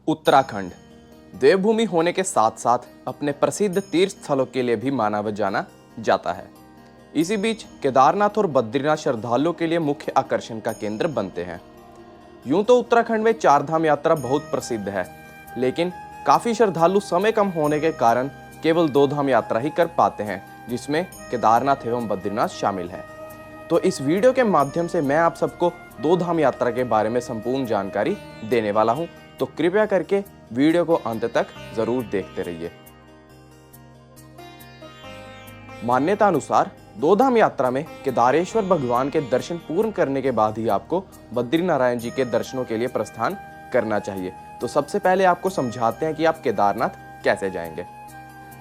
उत्तराखंड देवभूमि होने के साथ साथ अपने प्रसिद्ध तीर्थ स्थलों के लिए भी माना व जाना जाता है। इसी बीच केदारनाथ और बद्रीनाथ श्रद्धालुओं के लिए मुख्य आकर्षण का केंद्र बनते हैं। यूं तो उत्तराखंड में चार धाम यात्रा बहुत प्रसिद्ध है, लेकिन काफ़ी श्रद्धालु समय कम होने के कारण केवल दो धाम यात्रा ही कर पाते हैं, जिसमें केदारनाथ एवं बद्रीनाथ शामिल है। तो इस वीडियो के माध्यम से मैं आप सबको दो धाम यात्रा के बारे में संपूर्ण जानकारी देने वाला हूं, तो कृपया करके वीडियो को अंत तक जरूर देखते रहिए। मान्यता अनुसार दो धाम यात्रा में केदारेश्वर भगवान के दर्शन पूर्ण करने के बाद ही आपको बद्रीनारायण जी के दर्शनों के लिए प्रस्थान करना चाहिए। तो सबसे पहले आपको समझाते हैं कि आप केदारनाथ कैसे जाएंगे।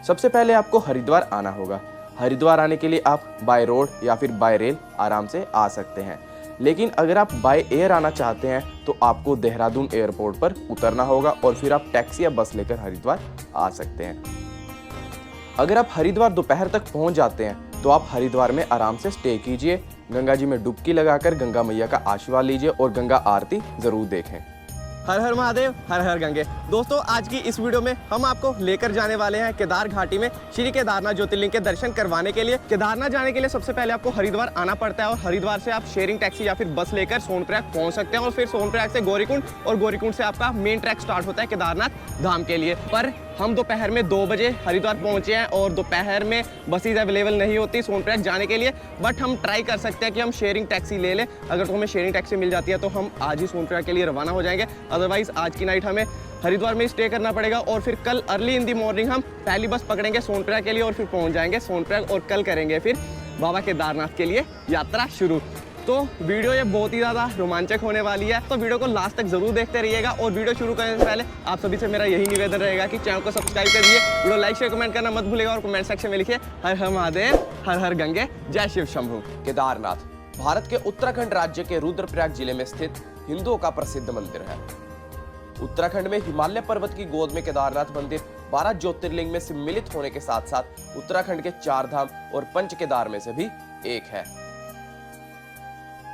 सबसे पहले आपको हरिद्वार आना होगा। हरिद्वार आने के लिए आप बाय रोड या फिर बाय रेल आराम से आ सकते हैं, लेकिन अगर आप बाय एयर आना चाहते हैं तो आपको देहरादून एयरपोर्ट पर उतरना होगा और फिर आप टैक्सी या बस लेकर हरिद्वार आ सकते हैं। अगर आप हरिद्वार दोपहर तक पहुंच जाते हैं तो आप हरिद्वार में आराम से स्टे कीजिए, गंगा जी में डुबकी लगाकर गंगा मैया का आशीर्वाद लीजिए और गंगा आरती जरूर देखें। हर हर महादेव, हर हर गंगे। दोस्तों, आज की इस वीडियो में हम आपको लेकर जाने वाले हैं केदार घाटी में श्री केदारनाथ ज्योतिर्लिंग के दर्शन करवाने के लिए। केदारनाथ जाने के लिए सबसे पहले आपको हरिद्वार आना पड़ता है और हरिद्वार से आप शेयरिंग टैक्सी या फिर बस लेकर सोनप्रयाग पहुंच सकते हैं और फिर सोनप्रयाग से गौरीकुंड और गौरीकुंड से आपका मेन ट्रैक स्टार्ट होता है केदारनाथ धाम के लिए। पर हम दोपहर में 2 बजे हरिद्वार पहुंचे हैं और दोपहर में बसेज अवेलेबल नहीं होती सोनप्रयाग जाने के लिए, बट हम ट्राई कर सकते हैं कि हम शेयरिंग टैक्सी ले लें। अगर तो हमें शेयरिंग टैक्सी मिल जाती है तो हम आज ही सोनप्रयाग के लिए रवाना हो जाएंगे, अदरवाइज आज की नाइट हमें हरिद्वार में स्टे करना पड़ेगा और फिर कल अर्ली इन दी मॉर्निंग हम पहली बस पकड़ेंगे सोनप्रयाग के लिए और फिर पहुंच जाएंगे सोनप्रयाग और कल करेंगे फिर बाबा केदारनाथ के लिए यात्रा शुरू। तो वीडियो ये बहुत ही ज़्यादा रोमांचक होने वाली है, तो वीडियो को लास्ट तक जरूर देखते रहिएगा। और वीडियो शुरू करने से पहले आप सभी से मेरा यही निवेदन रहेगा कि चैनल को सब्सक्राइब कर दीजिए, वीडियो लाइक शेयर कमेंट करना मत भूलिएगा और कमेंट सेक्शन में लिखिए हर हर महादेव, हर हर गंगे, जय शिव शंभू। केदारनाथ भारत के उत्तराखंड राज्य के रुद्रप्रयाग जिले में स्थित हिंदुओं का प्रसिद्ध मंदिर है। उत्तराखंड में हिमालय पर्वत की गोद में केदारनाथ मंदिर 12 ज्योतिर्लिंग में सम्मिलित होने के साथ साथ उत्तराखंड के 4 धाम और पंच केदार में से भी एक है।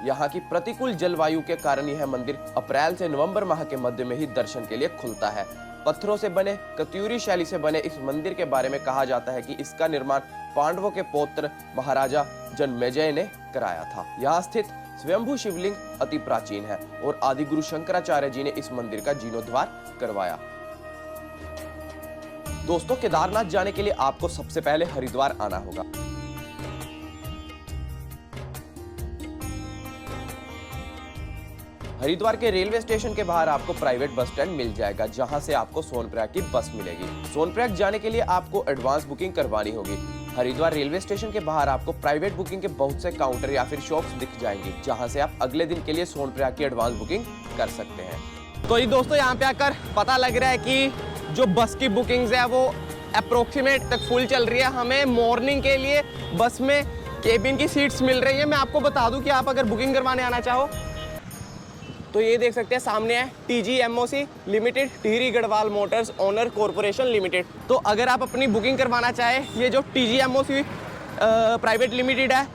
यहाँ की प्रतिकूल जलवायु के कारण यह मंदिर अप्रैल से नवंबर माह के मध्य में ही दर्शन के लिए खुलता है। पत्थरों से बने कत्यूरी शैली से बने इस मंदिर के बारे में कहा जाता है कि इसका निर्माण पांडवों के पौत्र महाराजा जन्मेजय ने कराया था। यहाँ स्थित स्वयंभू शिवलिंग अति प्राचीन है और आदि गुरु शंकराचार्य जी ने इस मंदिर का जीर्णोद्धार करवाया। दोस्तों, केदारनाथ जाने के लिए आपको सबसे पहले हरिद्वार आना होगा। हरिद्वार के रेलवे स्टेशन के बाहर आपको प्राइवेट बस स्टैंड मिल जाएगा, जहां से आपको सोनप्रयाग की बस मिलेगी। सोनप्रयाग जाने के लिए आपको एडवांस बुकिंग करवानी होगी। हरिद्वार रेलवे स्टेशन के बाहर आपको प्राइवेट बुकिंग के बहुत से काउंटर या फिर शॉप्स दिख जाएंगी, जहां से आप अगले दिन के लिए सोनप्रयाग की एडवांस बुकिंग कर सकते हैं। तो ये दोस्तों, यहाँ पे आकर पता लग रहा है कि जो बस की बुकिंग्स है वो अप्रोक्सीमेट तक फुल चल रही है। हमें मॉर्निंग के लिए बस में केबिन की सीट्स मिल रही है। मैं आपको बता दूं कि आप अगर बुकिंग करवाने आना चाहो तो ये देख सकते हैं, सामने है TGMOC limited, Tehri Garhwal Motors owner corporation limited. तो अगर आप अपनी बुकिंग करवाना चाहें, ये जो TGMOC प्राइवेट लिमिटेड है,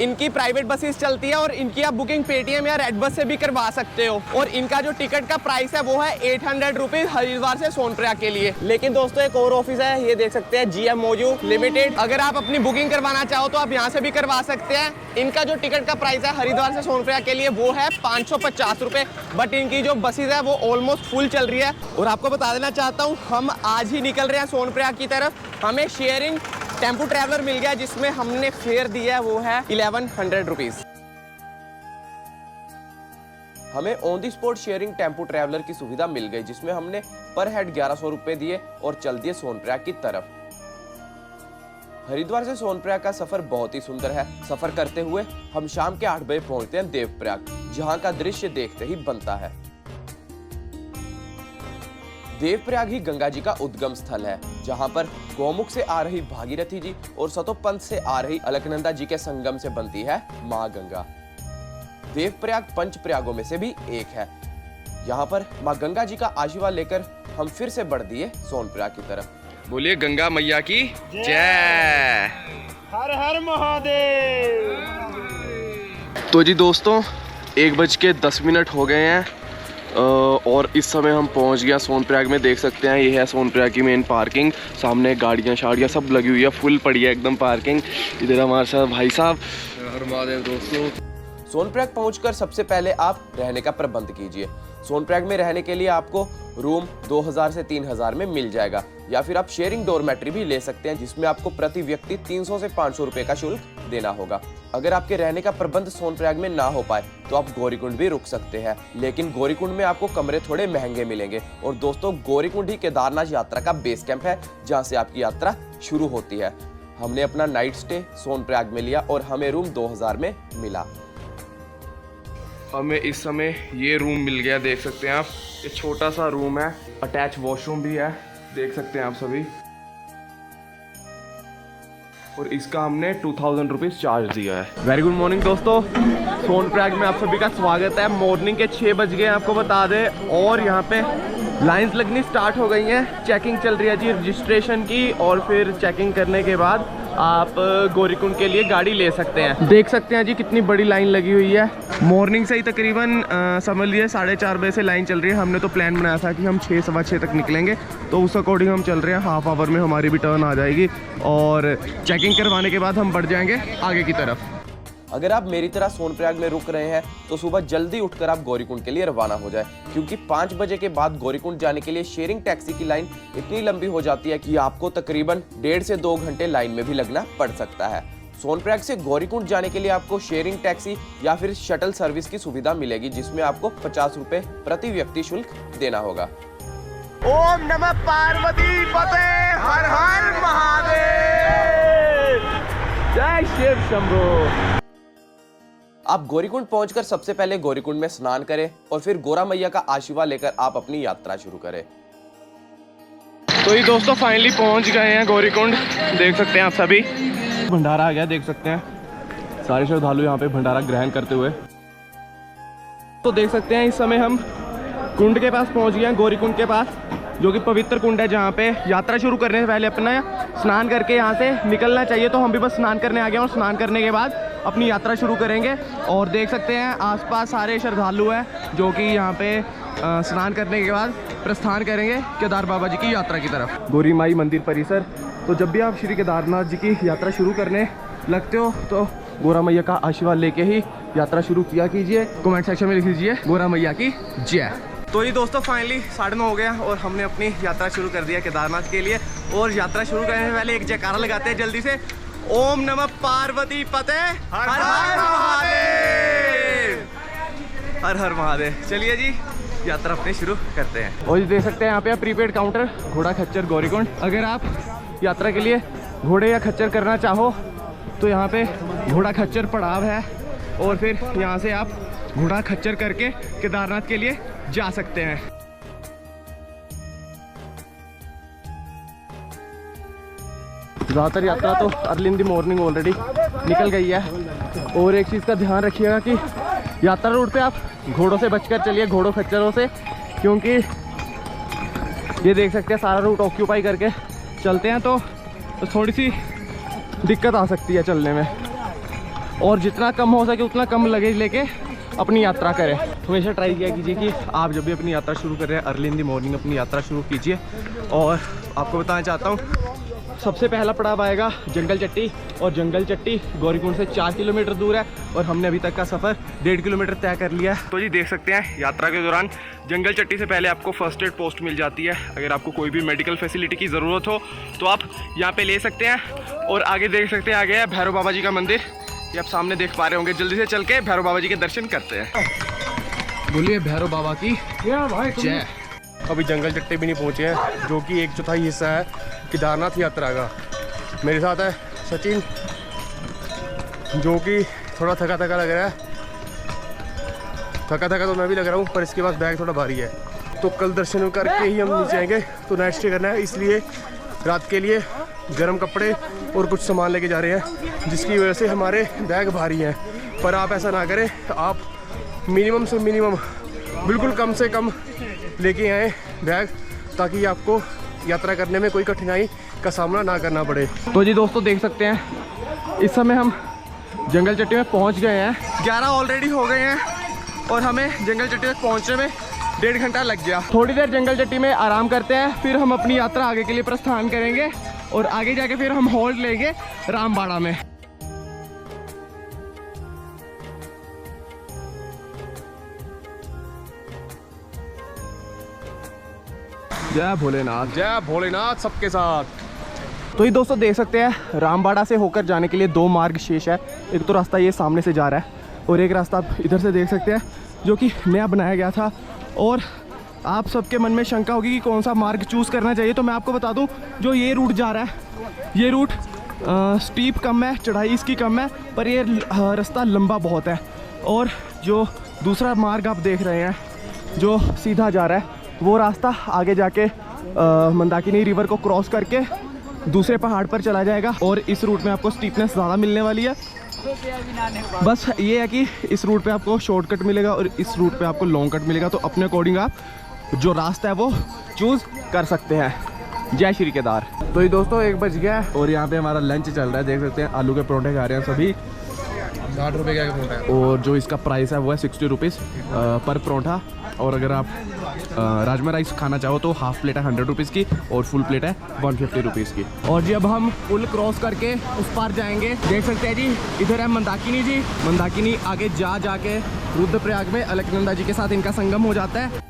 इनकी प्राइवेट बसेस चलती है और इनकी आप बुकिंग पेटीएम या रेड बस से भी करवा सकते हो। और इनका जो टिकट का प्राइस है वो है 800 रुपीज हरिद्वार से सोनप्रयाग के लिए। लेकिन दोस्तों, एक और ऑफिस है, ये देख सकते हैं GMOU लिमिटेड। अगर आप अपनी बुकिंग करवाना चाहो तो आप यहाँ से भी करवा सकते हैं। इनका जो टिकट का प्राइस है हरिद्वार से सोनप्रयाग के लिए वो है 550 रुपये, बट इनकी जो बसेज है वो ऑलमोस्ट फुल चल रही है। और आपको बता देना चाहता हूँ, हम आज ही निकल रहे हैं सोनप्रयाग की तरफ। हमें शेयरिंग टेम्पो ट्रैवलर मिल गया, जिसमें हमने फेयर दिया है वो है 1100 रुपीज। हमें on the spot sharing tempo traveller की सुविधा मिल गई, जिसमें हमने पर हेड 1100 रुपए दिए और चल दिए सोनप्रयाग की तरफ। हरिद्वार से सोनप्रयाग का सफर बहुत ही सुंदर है। सफर करते हुए हम शाम के 8 बजे पहुंचते हैं देवप्रयाग, जहां का दृश्य देखते ही बनता है। देवप्रयाग ही गंगा जी का उद्गम स्थल है, जहां पर गौमुख से आ रही भागीरथी जी और सतोपंथ से आ रही अलकनंदा जी के संगम से बनती है मां गंगा। देवप्रयाग पंच प्रयागों में से भी एक है। यहाँ पर मां गंगा जी का आशीर्वाद लेकर हम फिर से बढ़ दिए सोनप्रयाग की तरफ। बोलिए गंगा मैया की जय, हर हर महादेव। तो जी दोस्तों, 1:10 हो गए हैं और इस समय हम पहुंच गया सोनप्रयाग में। देख सकते हैं ये है सोनप्रयाग की मेन पार्किंग। सामने गाड़ियां शाड़ियां सब लगी हुई है, फुल पड़ी है एकदम पार्किंग। इधर हमारे साथ भाई साहब। हर महादेव दोस्तों। सोनप्रयाग पहुंचकर सबसे पहले आप रहने का प्रबंध कीजिए। सोनप्रयाग में रहने के लिए आपको रूम 2000 से 3000 में मिल जाएगा, या फिर आप शेयरिंग डोरमेट्री भी ले सकते हैं, जिसमें आपको प्रति व्यक्ति 300 से 500 रुपए का शुल्क देना होगा। अगर आपके रहने का प्रबंध सोनप्रयाग में ना हो पाए तो आप गौरीकुंड भी रुक सकते हैं, लेकिन गौरीकुंड में आपको कमरे थोड़े महंगे मिलेंगे। और दोस्तों, गौरीकुंड ही केदारनाथ यात्रा का बेस कैंप है, जहाँ से आपकी यात्रा शुरू होती है। हमने अपना नाइट स्टे सोनप्रयाग में लिया और हमें रूम 2000 में मिला। हमें इस समय ये रूम मिल गया, देख सकते हैं आप। ये छोटा सा रूम है, अटैच वॉशरूम भी है, देख सकते हैं आप सभी। और इसका हमने 2000 रुपीज़ चार्ज दिया है। वेरी गुड मॉर्निंग दोस्तों, सोनप्रयाग में आप सभी का स्वागत है। मॉर्निंग के 6 बज गए आपको बता दें, और यहाँ पे लाइंस लगनी स्टार्ट हो गई हैं। चेकिंग चल रही है जी रजिस्ट्रेशन की, और फिर चेकिंग करने के बाद आप गौरीकुंड के लिए गाड़ी ले सकते हैं। देख सकते हैं जी कितनी बड़ी लाइन लगी हुई है। मॉर्निंग से ही तकरीबन समझ लीजिए 4:30 बजे से लाइन चल रही है। हमने तो प्लान बनाया था कि हम 6 सवा 6 तक निकलेंगे, तो उस अकॉर्डिंग हम चल रहे हैं। हाफ आवर में हमारी भी टर्न आ जाएगी, और चेकिंग करवाने के बाद हम बढ़ जाएंगे आगे की तरफ। अगर आप मेरी तरह सोनप्रयाग में रुक रहे हैं तो सुबह जल्दी उठकर आप गौरीकुंड के लिए रवाना हो जाए, क्योंकि 5 बजे के बाद गौरीकुंड जाने के लिए शेयरिंग टैक्सी की लाइन इतनी लंबी हो जाती है कि आपको तकरीबन 1.5 से 2 घंटे लाइन में भी लगना पड़ सकता है। सोनप्रयाग से गौरीकुंड जाने के लिए आपको शेयरिंग टैक्सी या फिर शटल सर्विस की सुविधा मिलेगी, जिसमें आपको 50 रुपए प्रति व्यक्ति शुल्क देना होगा। ओम नमः पार्वती पते, हर हर महादेव, जय शिव शंभो। आप गौरीकुंड पहुंचकर सबसे पहले गौरीकुंड में स्नान करें और फिर गोरा मैया का आशीर्वाद लेकर आप अपनी यात्रा शुरू करें। तो ये दोस्तों फाइनली पहुंच गए हैं गौरीकुंड। देख सकते हैं आप सभी, भंडारा आ गया, देख सकते हैं सारे श्रद्धालु यहाँ पे भंडारा ग्रहण करते हुए। तो देख सकते हैं इस समय हम कुंड के पास पहुंच गए हैं, गौरीकुंड के पास, जो कि पवित्र कुंड है, जहाँ पे यात्रा शुरू करने से पहले अपना स्नान करके यहाँ से निकलना चाहिए। तो हम भी बस स्नान करने आ गए, और स्नान करने के बाद अपनी यात्रा शुरू करेंगे। और देख सकते हैं आसपास सारे श्रद्धालु हैं जो कि यहाँ पे स्नान करने के बाद प्रस्थान करेंगे केदार बाबा जी की यात्रा की तरफ। गौरी माई मंदिर परिसर। तो जब भी आप श्री केदारनाथ जी की यात्रा शुरू करने लगते हो तो गोरा मैया का आशीर्वाद लेके ही यात्रा शुरू किया कीजिए। कमेंट सेक्शन में लिख दीजिए गोरा मैया की जय। तो ये दोस्तों फाइनली 9:30 हो गया और हमने अपनी यात्रा शुरू कर दिया केदारनाथ के लिए। और यात्रा शुरू करने से पहले एक जयकारा लगाते हैं जल्दी से। ओम नमः पार्वती पते, हर हर महादेव, हर हर महादेव। चलिए जी यात्रा अपनी शुरू करते हैं। और देख सकते हैं यहाँ पे प्रीपेड काउंटर, घोड़ा खच्चर गौरीकुंड। अगर आप यात्रा के लिए घोड़े या खच्चर करना चाहो तो यहाँ पे घोड़ा खच्चर पड़ाव है, और फिर यहाँ से आप घोड़ा खच्चर करके केदारनाथ के लिए जा सकते हैं। ज़्यादातर यात्रा तो early in the morning already निकल गई है। और एक चीज़ का ध्यान रखिएगा कि यात्रा रूट पे आप घोड़ों से बचकर चलिए, घोड़ों खच्चरों से, क्योंकि ये देख सकते हैं सारा रूट ऑक्यूपाई करके चलते हैं, तो थोड़ी सी दिक्कत आ सकती है चलने में। और जितना कम हो सके उतना कम लगेज लेके अपनी यात्रा करें। हमेशा ट्राई किया कीजिए कि आप जब भी अपनी यात्रा शुरू कर रहे हैं अर्ली इन दी मॉर्निंग अपनी यात्रा शुरू कीजिए। और आपको बताना चाहता हूँ सबसे पहला पड़ाव आएगा जंगल चट्टी, और जंगल चट्टी गौरीकुंड से 4 किलोमीटर दूर है, और हमने अभी तक का सफ़र 1.5 किलोमीटर तय कर लिया है। तो जी देख सकते हैं यात्रा के दौरान जंगल चट्टी से पहले आपको फर्स्ट एड पोस्ट मिल जाती है। अगर आपको कोई भी मेडिकल फैसिलिटी की ज़रूरत हो तो आप यहाँ पे ले सकते हैं। और आगे देख सकते हैं आगे है भैरव बाबा जी का मंदिर, ये आप सामने देख पा रहे होंगे। जल्दी से चल के भैरव बाबा जी के दर्शन करते हैं। बोलिए भैरव बाबा की जय। अभी जंगल चट्टी भी नहीं पहुँचे हैं, जो कि 1/4 हिस्सा है केदारनाथ यात्रा का। मेरे साथ है सचिन, जो कि थोड़ा थका थका लग रहा है। थका थका तो मैं भी लग रहा हूँ, पर इसके पास बैग थोड़ा भारी है। तो कल दर्शन करके ही हम नीचे आएंगे, तो नाइट स्टे करना है, इसलिए रात के लिए गर्म कपड़े और कुछ सामान लेके जा रहे हैं, जिसकी वजह से हमारे बैग भारी हैं। पर आप ऐसा ना करें, आप मिनिमम से मिनिमम बिल्कुल कम से कम लेके आए बैग, ताकि आपको यात्रा करने में कोई कठिनाई का सामना ना करना पड़े। तो जी दोस्तों देख सकते हैं इस समय हम जंगल चट्टी में पहुंच गए हैं। 11 ऑलरेडी हो गए हैं और हमें जंगल चट्टी तक पहुंचने में 1.5 घंटा लग गया। थोड़ी देर जंगल चट्टी में आराम करते हैं, फिर हम अपनी यात्रा आगे के लिए प्रस्थान करेंगे और आगे जाके फिर हम होल्ड लेंगे रामबाड़ा में। जय भोलेनाथ सबके साथ। तो ये दोस्तों देख सकते हैं रामबाड़ा से होकर जाने के लिए 2 मार्ग शेष है। एक तो रास्ता ये सामने से जा रहा है और एक रास्ता आप इधर से देख सकते हैं जो कि नया बनाया गया था। और आप सबके मन में शंका होगी कि कौन सा मार्ग चूज़ करना चाहिए, तो मैं आपको बता दूं जो ये रूट जा रहा है, ये रूट स्टीप कम है, चढ़ाई इसकी कम है, पर ये रास्ता लंबा बहुत है। और जो दूसरा मार्ग आप देख रहे हैं जो सीधा जा रहा है, वो रास्ता आगे जाके मंदाकिनी रिवर को क्रॉस करके दूसरे पहाड़ पर चला जाएगा। और इस रूट में आपको स्टीपनेस ज़्यादा मिलने वाली है। बस ये है कि इस रूट पे आपको शॉर्टकट मिलेगा और इस रूट पे आपको लॉन्ग कट मिलेगा, तो अपने अकॉर्डिंग आप जो रास्ता है वो चूज़ कर सकते हैं। जय श्री केदार। तो ये दोस्तों 1 बज गया और यहाँ पे हमारा लंच चल रहा है। देख सकते हैं आलू के परोठे खा रहे हैं सभी। 60 रुपये का परोठा है और जो इसका प्राइस है वो है 60 रुपीज़ पर परोठा। और अगर आप राजमा राइस खाना चाहो तो हाफ प्लेट है 100 रुपीज़ की और फुल प्लेट है 150 रुपीज़ की। और जी अब हम पुल क्रॉस करके उस पार जाएंगे। देख सकते हैं जी इधर है मंदाकिनी जी। मंदाकिनी आगे जाके रुद्रप्रयाग में अलकनंदा जी के साथ इनका संगम हो जाता है।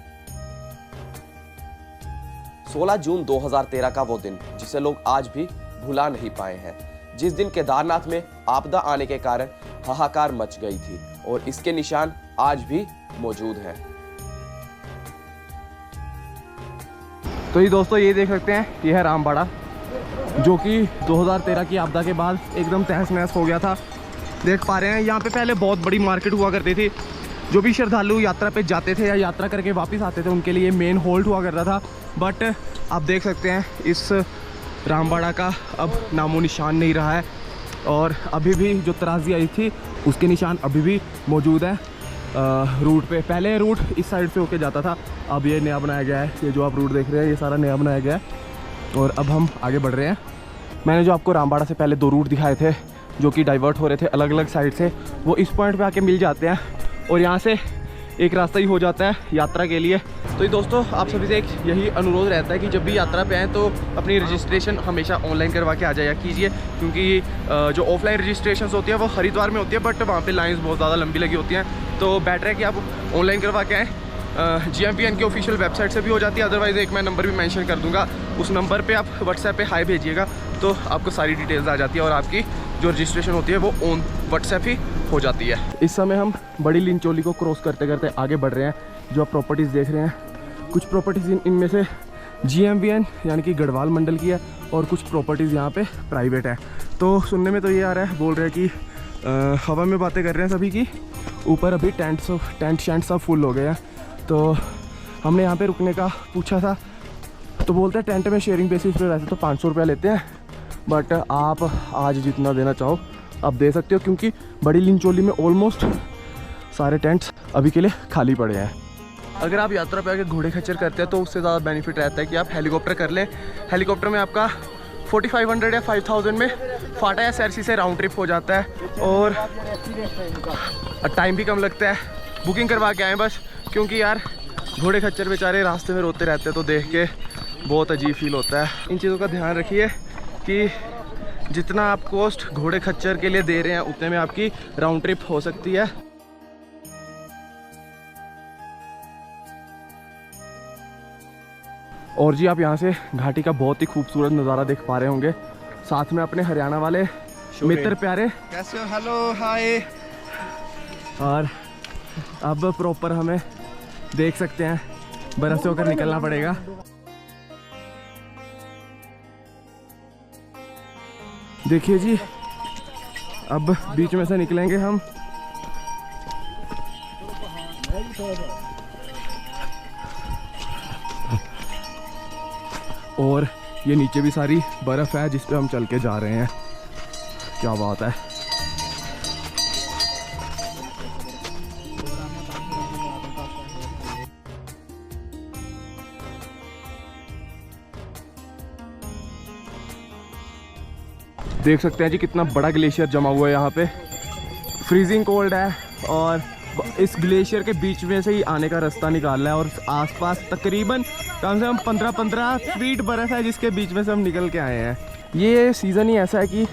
16 जून 2013 का वो दिन जिसे लोग आज भी भुला नहीं पाए हैं, जिस दिन केदारनाथ में आपदा आने के कारण हाहाकार मच गई थी और इसके निशान आज भी मौजूद हैं। तो ये दोस्तों ये देख सकते हैं ये है रामबाड़ा, जो कि 2013 की आपदा के बाद एकदम तहस नहस हो गया था। देख पा रहे हैं यहाँ पे पहले बहुत बड़ी मार्केट हुआ करती थी। जो भी श्रद्धालु यात्रा पे जाते थे या यात्रा करके वापस आते थे उनके लिए मेन होल्ड हुआ करता था। बट आप देख सकते हैं इस रामबाड़ा का अब नामो निशान नहीं रहा है और अभी भी जो त्रासदी आई थी उसके निशान अभी भी मौजूद है रूट पे। पहले रूट इस साइड से होके जाता था, अब ये नया बनाया गया है। ये जो आप रूट देख रहे हैं ये सारा नया बनाया गया है और अब हम आगे बढ़ रहे हैं। मैंने जो आपको रामबाड़ा से पहले 2 रूट दिखाए थे जो कि डाइवर्ट हो रहे थे अलग अलग साइड से, वो इस पॉइंट पे आके मिल जाते हैं और यहाँ से एक रास्ता ही हो जाता है यात्रा के लिए। तो ये दोस्तों आप सभी से एक यही अनुरोध रहता है कि जब भी यात्रा पे आएँ तो अपनी रजिस्ट्रेशन हमेशा ऑनलाइन करवा के आ जाया कीजिए, क्योंकि जो ऑफलाइन रजिस्ट्रेशन होती है वो हरिद्वार में होती है बट वहाँ पे लाइंस बहुत ज़्यादा लंबी लगी होती हैं। तो बेटर है कि आप ऑनलाइन करवा के आएँ। GMPN की ऑफिशियल वेबसाइट से भी हो जाती है, अदरवाइज़ एक मैं नंबर भी मेंशन कर दूंगा, उस नंबर पे आप व्हाट्सएप पे हाई भेजिएगा तो आपको सारी डिटेल्स आ जाती है और आपकी जो रजिस्ट्रेशन होती है वो ऑन व्हाट्सएप ही हो जाती है। इस समय हम बड़ी लिंचोली को क्रॉस करते करते आगे बढ़ रहे हैं। जो आप प्रॉपर्टीज़ देख रहे हैं, कुछ प्रॉपर्टीज़ इनमें से GMPN यानी कि गढ़वाल मंडल की है और कुछ प्रॉपर्टीज़ यहाँ पे प्राइवेट है। तो सुनने में तो ये आ रहा है, बोल रहे हैं कि हवा में बातें कर रहे हैं सभी की, ऊपर अभी टेंट शैंट सब फुल हो गए हैं। तो हमने यहाँ पे रुकने का पूछा था तो बोलते हैं टेंट में शेयरिंग बेसिस पे वैसे तो 500 रुपया लेते हैं, बट आप आज जितना देना चाहो आप दे सकते हो, क्योंकि बड़ी लिंचोली में ऑलमोस्ट सारे टेंट्स अभी के लिए खाली पड़े हैं। अगर आप यात्रा पे आके घोड़े खच्चर करते हैं तो उससे ज़्यादा बेनिफिट रहता है कि आप हेलीकॉप्टर कर लें। हेलीकॉप्टर में आपका 4500 या 5000 में फाटा या सरसी से राउंड ट्रिप हो जाता है और टाइम भी कम लगता है। बुकिंग करवा के आएँ बस, क्योंकि यार घोड़े खच्चर बेचारे रास्ते में रोते रहते हैं तो देख के बहुत अजीब फील होता है। इन चीज़ों का ध्यान रखिए कि जितना आप कॉस्ट घोड़े खच्चर के लिए दे रहे हैं उतने में आपकी राउंड ट्रिप हो सकती है। और जी आप यहाँ से घाटी का बहुत ही खूबसूरत नज़ारा देख पा रहे होंगे, साथ में अपने हरियाणा वाले मित्र प्यारे। कैसे हो? Hello hi. और अब प्रॉपर हमें देख सकते हैं बरस से होकर निकलना पड़ेगा। देखिए जी अब बीच में से निकलेंगे हम। और ये नीचे भी सारी बर्फ़ है जिस पे हम चल के जा रहे हैं। क्या बात है। देख सकते हैं जी कितना बड़ा ग्लेशियर जमा हुआ है यहाँ पे। फ्रीजिंग कोल्ड है और इस ग्लेशियर के बीच में से ही आने का रास्ता निकालना है और आसपास तकरीबन कम से कम 15-15 फीट बर्फ़ है जिसके बीच में से हम निकल के आए हैं। ये सीज़न ही ऐसा है कि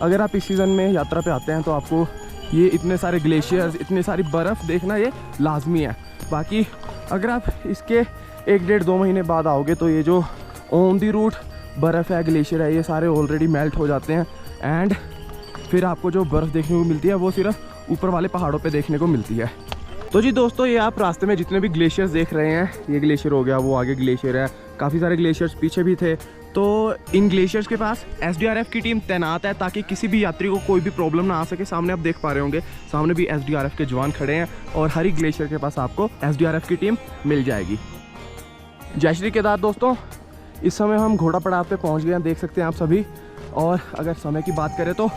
अगर आप इस सीज़न में यात्रा पे आते हैं तो आपको ये इतने सारे ग्लेशियर्स, इतनी सारी बर्फ़ देखना ये लाजमी है। बाकी अगर आप इसके 1-1.5-2 महीने बाद आओगे तो ये जो ऑन दी रूट बर्फ़ है, ग्लेशियर है, ये सारे ऑलरेडी मेल्ट हो जाते हैं एंड फिर आपको जो बर्फ़ देखने को मिलती है वो सिर्फ ऊपर वाले पहाड़ों पे देखने को मिलती है। तो जी दोस्तों, ये आप रास्ते में जितने भी ग्लेशियर्स देख रहे हैं, ये ग्लेशियर हो गया, वो आगे ग्लेशियर है, काफ़ी सारे ग्लेशियर्स पीछे भी थे। तो इन ग्लेशियर्स के पास SDRF की टीम तैनात है ताकि किसी भी यात्री को कोई भी प्रॉब्लम ना आ सके। सामने आप देख पा रहे होंगे, सामने भी SDRF के जवान खड़े हैं और हर एक ग्लेशियर के पास आपको SDRF की टीम मिल जाएगी। जय श्री केदार दोस्तों, इस समय हम घोड़ा पड़ाव पे पहुंच गए हैं, देख सकते हैं आप सभी। और अगर समय की बात करें तो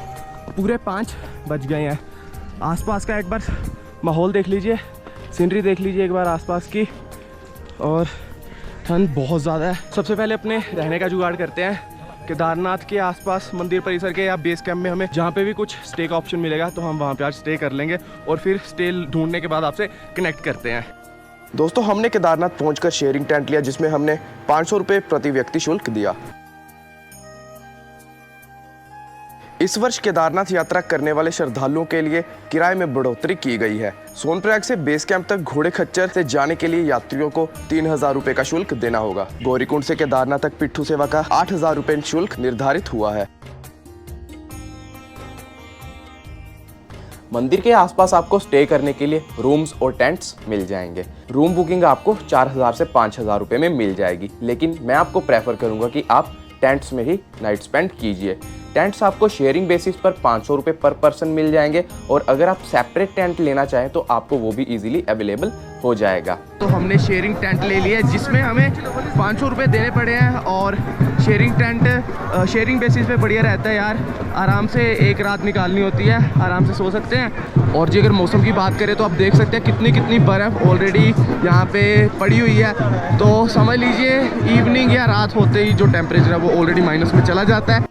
पूरे 5 बज गए हैं। आसपास का एक बार माहौल देख लीजिए, सीनरी देख लीजिए एक बार आसपास की, और ठंड बहुत ज़्यादा है। सबसे पहले अपने रहने का जुगाड़ करते हैं। केदारनाथ के आसपास मंदिर परिसर के या बेस कैंप में हमें जहाँ पे भी कुछ स्टे का ऑप्शन मिलेगा तो हम वहाँ पे आज स्टे कर लेंगे और फिर स्टे ढूंढने के बाद आपसे कनेक्ट करते हैं। दोस्तों, हमने केदारनाथ पहुंचकर शेयरिंग टेंट लिया जिसमें हमने 500 रुपये प्रति व्यक्ति शुल्क दिया। इस वर्ष केदारनाथ यात्रा करने वाले श्रद्धालुओं के लिए किराए में बढ़ोतरी की गई है। सोनप्रयाग से बेस कैंप तक घोड़े खच्चर से जाने के लिए यात्रियों को 3000 रुपये का शुल्क देना होगा। गौरीकुंड से केदारनाथ तक पिट्ठू सेवा का 8000 रुपये शुल्क निर्धारित हुआ है। मंदिर के आसपास आपको स्टे करने के लिए रूम्स और टेंट्स मिल जाएंगे। रूम बुकिंग आपको 4000 से 5000 रुपये में मिल जाएगी, लेकिन मैं आपको प्रेफर करूंगा कि आप टेंट्स में ही नाइट स्पेंड कीजिए। टेंट्स आपको शेयरिंग बेसिस पर 500 रुपये पर पर्सन मिल जाएंगे और अगर आप सेपरेट टेंट लेना चाहें तो आपको वो भी इजीली अवेलेबल हो जाएगा। तो हमने शेयरिंग टेंट ले लिया जिसमें हमें 500 रुपये देने पड़े हैं और शेयरिंग टेंट शेयरिंग बेसिस पे बढ़िया रहता है यार। आराम से एक रात निकालनी होती है, आराम से सो सकते हैं। और जी अगर मौसम की बात करें तो आप देख सकते हैं कितनी बर्फ़ ऑलरेडी यहाँ पे पड़ी हुई है। तो समझ लीजिए इवनिंग या रात होते ही जो टेम्परेचर है वो ऑलरेडी माइनस में चला जाता है।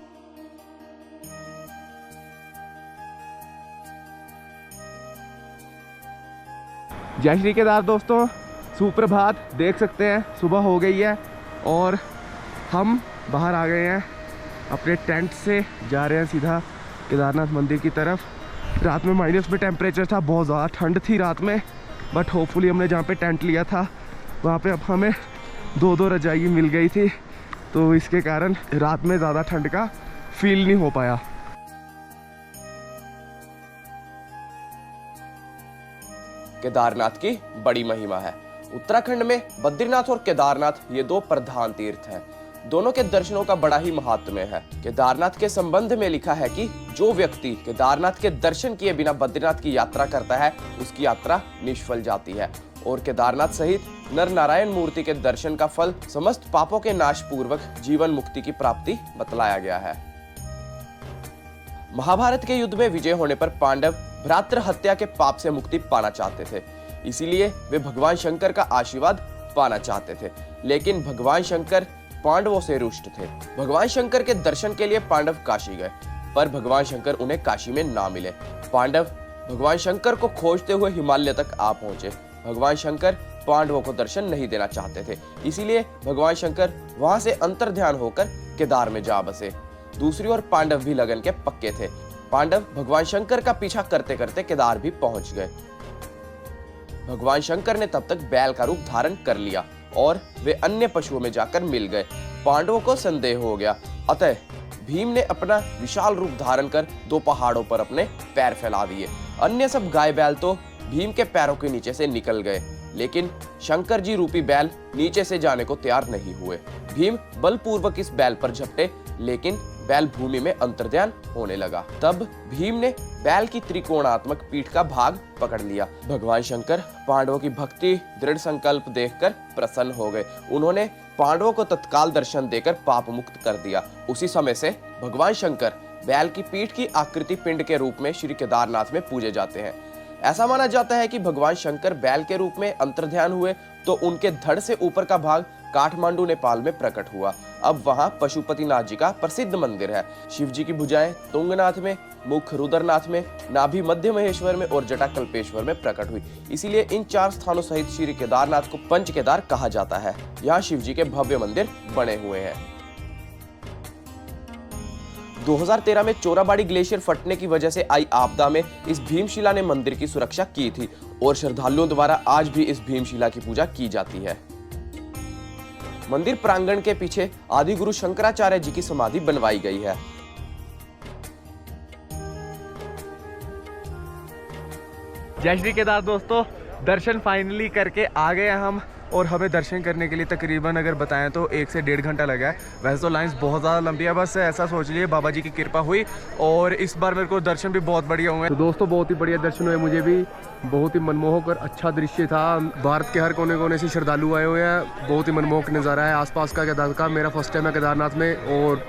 जय श्री केदार दोस्तों, सुप्रभात। देख सकते हैं सुबह हो गई है और हम बाहर आ गए हैं अपने टेंट से, जा रहे हैं सीधा केदारनाथ मंदिर की तरफ। रात में माइनस में टेम्परेचर था, बहुत ज़्यादा ठंड थी रात में, बट होपफुली हमने जहाँ पे टेंट लिया था वहाँ पे अब हमें 2-2 रजाई मिल गई थी, तो इसके कारण रात में ज़्यादा ठंड का फील नहीं हो पाया। केदारनाथ की बड़ी महिमा है। उत्तराखंड में बद्रीनाथ और केदारनाथ ये 2 प्रधान तीर्थ हैं। दोनों के दर्शनों का बड़ा ही महात्म्य है। केदारनाथ के संबंध में लिखा है कि जो व्यक्ति केदारनाथ के दर्शन किए बिना बद्रीनाथ की यात्रा करता है उसकी यात्रा निष्फल जाती है। और केदारनाथ सहित नर नारायण मूर्ति के दर्शन का फल समस्त पापों के नाश पूर्वक जीवन मुक्ति की प्राप्ति बतलाया गया है। महाभारत के युद्ध में विजय होने पर पांडव भ्रातृ हत्या के पाप से मुक्ति पाना चाहते थे, इसीलिए वे भगवान शंकर का आशीर्वाद पाना चाहते थे। लेकिन भगवान शंकर पांडवों से रुष्ट थे। भगवान शंकर के दर्शन के लिए पांडव काशी गए, पर भगवान शंकर उन्हें काशी में ना मिले। पांडव भगवान शंकर को खोजते हुए हिमालय तक आ पहुंचे। भगवान शंकर पांडवों को दर्शन नहीं देना चाहते थे, इसीलिए भगवान शंकर वहां से अंतर्ध्यान होकर केदार में जा बसे। दूसरी ओर पांडव भी लगन के पक्के थे। पांडव भगवान शंकर का पीछा करते करते केदार भी पहुंच गए। भगवान शंकर ने तब तक बैल का रूप धारण कर लिया और वे अन्य पशुओं में जाकर मिल गए। पांडवों को संदेह हो गया, अतः भीम ने अपना विशाल रूप धारण कर 2 पहाड़ों पर अपने पैर फैला दिए। अन्य सब गाय बैल तो भीम के पैरों के नीचे से निकल गए, लेकिन शंकर जी रूपी बैल नीचे से जाने को तैयार नहीं हुए। भीम बलपूर्वक इस बैल पर झपटे, लेकिन बैल भूमि में अंतर्ध्यान होने लगा। तब भीम ने बैल की त्रिकोणात्मक पीठ का भाग पकड़ लिया। भगवान शंकर पांडवों की भक्ति दृढ़ संकल्प देखकर प्रसन्न हो गए। उन्होंने पांडवों को तत्काल दर्शन देकर पाप मुक्त कर दिया। उसी समय से भगवान शंकर बैल की पीठ की आकृति पिंड के रूप में श्री केदारनाथ में पूजे जाते हैं। ऐसा माना जाता है कि भगवान शंकर बैल के रूप में अंतर्ध्यान हुए तो उनके धड़ से ऊपर का भाग काठमांडू नेपाल में प्रकट हुआ। अब वहां पशुपतिनाथ जी का प्रसिद्ध मंदिर है। शिव जी की भुजाएं तुंगनाथ में, मुख रुद्रनाथ में, नाभि मध्य महेश्वर में और जटा कल्पेश्वर में प्रकट हुई। इसीलिए इन 4 स्थानों सहित श्री केदारनाथ को पंच केदार कहा जाता है। यहाँ शिव जी के भव्य मंदिर बने हुए हैं। 2013 में चोराबाड़ी ग्लेशियर फटने की वजह से आई आपदा में इस भीमशिला ने मंदिर की सुरक्षा की थी और श्रद्धालुओं द्वारा आज भी इस भीमशिला की पूजा की जाती है। मंदिर प्रांगण के पीछे आदि गुरु शंकराचार्य जी की समाधि बनवाई गई है। जय श्री केदार दोस्तों, दर्शन फाइनली करके आ गए हम और हमें दर्शन करने के लिए तकरीबन अगर बताएं तो 1 से 1.5 घंटा लगा है। वैसे तो लाइंस बहुत ज़्यादा लंबी है, बस ऐसा सोच लिए बाबा जी की कृपा हुई और इस बार मेरे को दर्शन भी बहुत बढ़िया हुए। तो दोस्तों बहुत ही बढ़िया दर्शन हुए, मुझे भी बहुत ही मनमोहक और अच्छा दृश्य था। भारत के हर कोने कोने से श्रद्धालु आए हुए हैं, बहुत ही मनमोहक नज़ारा है आसपास का केदार का। मेरा फर्स्ट टाइम है केदारनाथ में और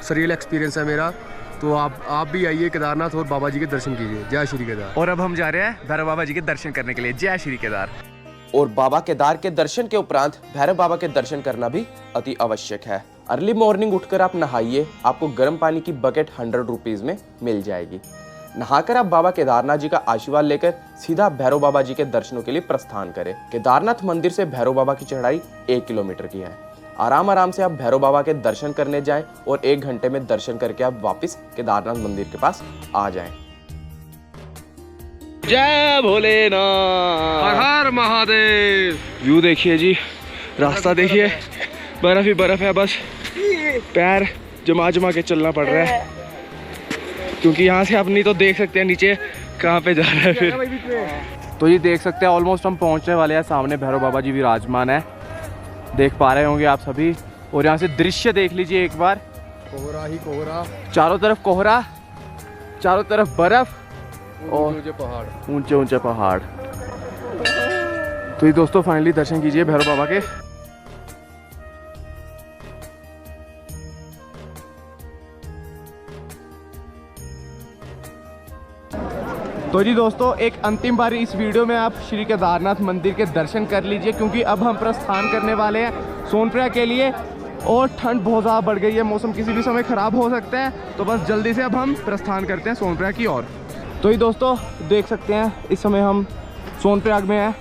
सरियल एक्सपीरियंस है मेरा। तो आप भी आइए केदारनाथ और बाबा जी के दर्शन कीजिए। जय श्री केदार। और अब हम जा रहे हैं भैरव बाबा जी के दर्शन करने के लिए। जय श्री केदार। और बाबा केदार के दर्शन के उपरांत भैरव बाबा के दर्शन करना भी अति आवश्यक है। अर्ली मॉर्निंग उठकर आप नहाइए, आपको गर्म पानी की बकेट 100 रुपीज में मिल जाएगी। नहाकर आप बाबा केदारनाथ जी का आशीर्वाद लेकर सीधा भैरव बाबा जी के दर्शनों के लिए प्रस्थान करें। केदारनाथ मंदिर से भैरव बाबा की चढ़ाई 1 किलोमीटर की है। आराम से आप भैरव बाबा के दर्शन करने जाएं और 1 घंटे में दर्शन करके आप वापस केदारनाथ मंदिर के पास आ जाएं। जय भोलेनाथ, हर हर महादेव। व्यू देखिए जी, रास्ता देखिए, बर्फ ही बर्फ है, बस पैर जमा के चलना पड़ रहा है क्योंकि यहाँ से आप नहीं तो देख सकते हैं नीचे कहाँ पे जा रहा है फिर। तो ये देख सकते हैं ऑलमोस्ट हम पहुँचने वाले हैं। सामने भैरव बाबा जी विराजमान है, देख पा रहे होंगे आप सभी। और यहाँ से दृश्य देख लीजिए एक बार, कोहरा ही कोहरा, चारों तरफ कोहरा, चारों तरफ बर्फ और ऊंचे ऊंचे पहाड़। तो ये दोस्तों फाइनली दर्शन कीजिए भैरव बाबा के। तो जी दोस्तों एक अंतिम बार इस वीडियो में आप श्री केदारनाथ मंदिर के दर्शन कर लीजिए क्योंकि अब हम प्रस्थान करने वाले हैं सोनप्रयाग के लिए और ठंड बहुत ज़्यादा बढ़ गई है, मौसम किसी भी समय ख़राब हो सकता है। तो बस जल्दी से अब हम प्रस्थान करते हैं सोनप्रयाग की ओर। तो ये दोस्तों देख सकते हैं इस समय हम सोनप्रयाग में हैं।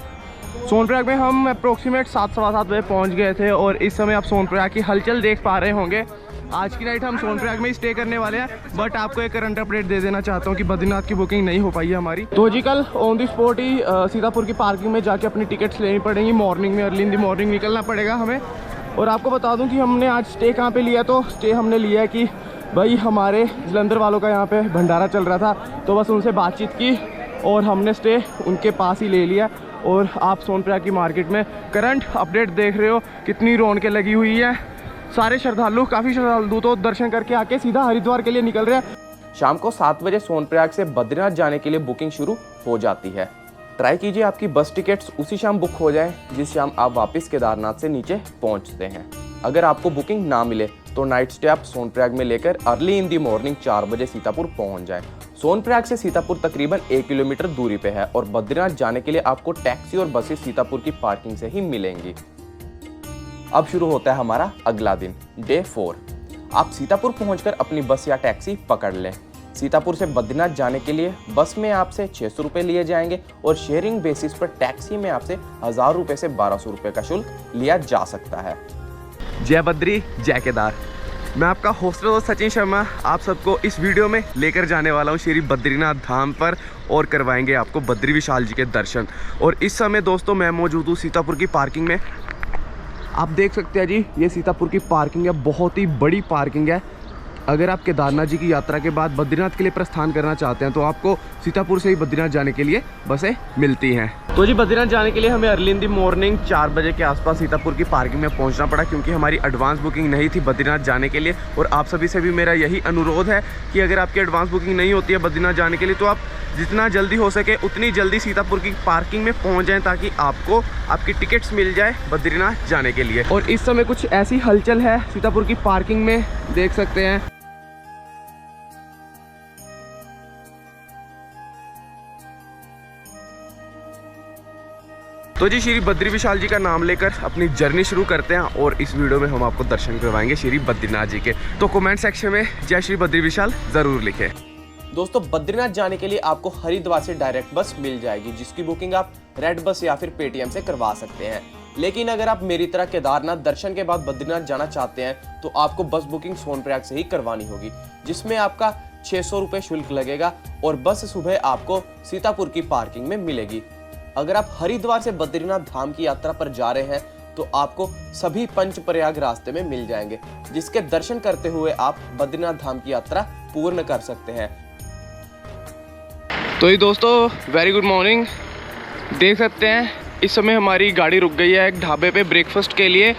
सोनप्रयाग में हम अप्रोक्सीमेट 7-7:15 बजे पहुंच गए थे और इस समय आप सोनप्रयाग की हलचल देख पा रहे होंगे। आज की नाइट हम सोनप्रयाग में ही स्टे करने वाले हैं, बट आपको एक करंट अपडेट दे देना चाहता हूं कि बद्रीनाथ की बुकिंग नहीं हो पाई है हमारी। तो जी कल ऑन द स्पॉट ही सीतापुर की पार्किंग में जाके अपनी टिकट्स लेनी पड़ेंगी। मॉर्निंग में अर्ली इन दी मॉर्निंग निकलना पड़ेगा हमें। और आपको बता दूँ कि हमने आज स्टे कहाँ पर लिया, तो स्टे हमने लिया है कि भाई हमारे जलंधर वालों का यहाँ पे भंडारा चल रहा था, तो बस उनसे बातचीत की और हमने स्टे उनके पास ही ले लिया। और आप सोनप्रयाग की मार्केट में करंट अपडेट देख रहे हो कितनी रौनकें लगी हुई है। सारे श्रद्धालु, काफ़ी श्रद्धालु तो दर्शन करके आके सीधा हरिद्वार के लिए निकल रहे हैं। शाम को 7 बजे सोनप्रयाग से बद्रीनाथ जाने के लिए बुकिंग शुरू हो जाती है। ट्राई कीजिए आपकी बस टिकट्स उसी शाम बुक हो जाएं जिस शाम आप वापस केदारनाथ से नीचे पहुंचते हैं। अगर आपको बुकिंग ना मिले तो नाइट स्टे आप सोनप्रयाग में लेकर अर्ली इन दी मॉर्निंग 4 बजे सीतापुर पहुंच जाएं। सोनप्रयाग से सीतापुर तकरीबन 1 किलोमीटर दूरी पे है और बद्रीनाथ जाने के लिए आपको टैक्सी और बसेस सीतापुर की पार्किंग से ही मिलेंगी। अब शुरू होता है हमारा अगला दिन, डे 4। आप सीतापुर पहुंचकर अपनी बस या टैक्सी पकड़ लें। सीतापुर से बद्रीनाथ जाने के लिए बस में आपसे 600 रुपये लिए जाएंगे और शेयरिंग बेसिस पर टैक्सी में आपसे 1000 रुपये से 1200 रुपये का शुल्क लिया जा सकता है। जय बद्री जय केदार। मैं आपका होस्ट दोस्त सचिन शर्मा आप सबको इस वीडियो में लेकर जाने वाला हूँ श्री बद्रीनाथ धाम पर और करवाएंगे आपको बद्री विशाल जी के दर्शन। और इस समय दोस्तों मैं मौजूद हूँ सीतापुर की पार्किंग में। आप देख सकते हैं जी ये सीतापुर की पार्किंग है, बहुत ही बड़ी पार्किंग है। अगर आप केदारनाथ जी की यात्रा के बाद बद्रीनाथ के लिए प्रस्थान करना चाहते हैं तो आपको सीतापुर से ही बद्रीनाथ जाने के लिए बसें मिलती हैं। तो जी बद्रीनाथ जाने के लिए हमें अर्ली इन दी मॉर्निंग 4 बजे के आसपास सीतापुर की पार्किंग में पहुंचना पड़ा क्योंकि हमारी एडवांस बुकिंग नहीं थी बद्रीनाथ जाने के लिए। और आप सभी से भी मेरा यही अनुरोध है कि अगर आपकी एडवांस बुकिंग नहीं होती है बद्रीनाथ जाने के लिए तो आप जितना जल्दी हो सके उतनी जल्दी सीतापुर की पार्किंग में पहुँच जाएँ ताकि आपको आपकी टिकट्स मिल जाए बद्रीनाथ जाने के लिए। और इस समय कुछ ऐसी हलचल है सीतापुर की पार्किंग में, देख सकते हैं। तो जी श्री बद्री विशाल जी का नाम लेकर अपनी जर्नी शुरू करते हैं और इस वीडियो में हम आपको दर्शन करवाएंगे श्री बद्रीनाथ जी के। तो कमेंट सेक्शन में जय श्री बद्री विशाल जरूर लिखें। दोस्तों, बद्रीनाथ जाने के लिए आपको हरिद्वार से डायरेक्ट बस मिल जाएगी, जिसकी बुकिंग आप रेड बस या फिर पेटीएम से करवा सकते हैं। लेकिन अगर आप मेरी तरह केदारनाथ दर्शन के बाद बद्रीनाथ जाना चाहते हैं तो आपको बस बुकिंग सोनप्रयाग से ही करवानी होगी, जिसमें आपका 600 रुपये शुल्क लगेगा और बस सुबह आपको सीतापुर की पार्किंग में मिलेगी। अगर आप हरिद्वार से बद्रीनाथ धाम की यात्रा पर जा रहे हैं तो आपको सभी पंचप्रयाग रास्ते में मिल जाएंगे, जिसके दर्शन करते हुए आप बद्रीनाथ धाम की यात्रा पूर्ण कर सकते हैं। तो ये दोस्तों वेरी गुड मॉर्निंग। देख सकते हैं इस समय हमारी गाड़ी रुक गई है एक ढाबे पे ब्रेकफास्ट के लिए,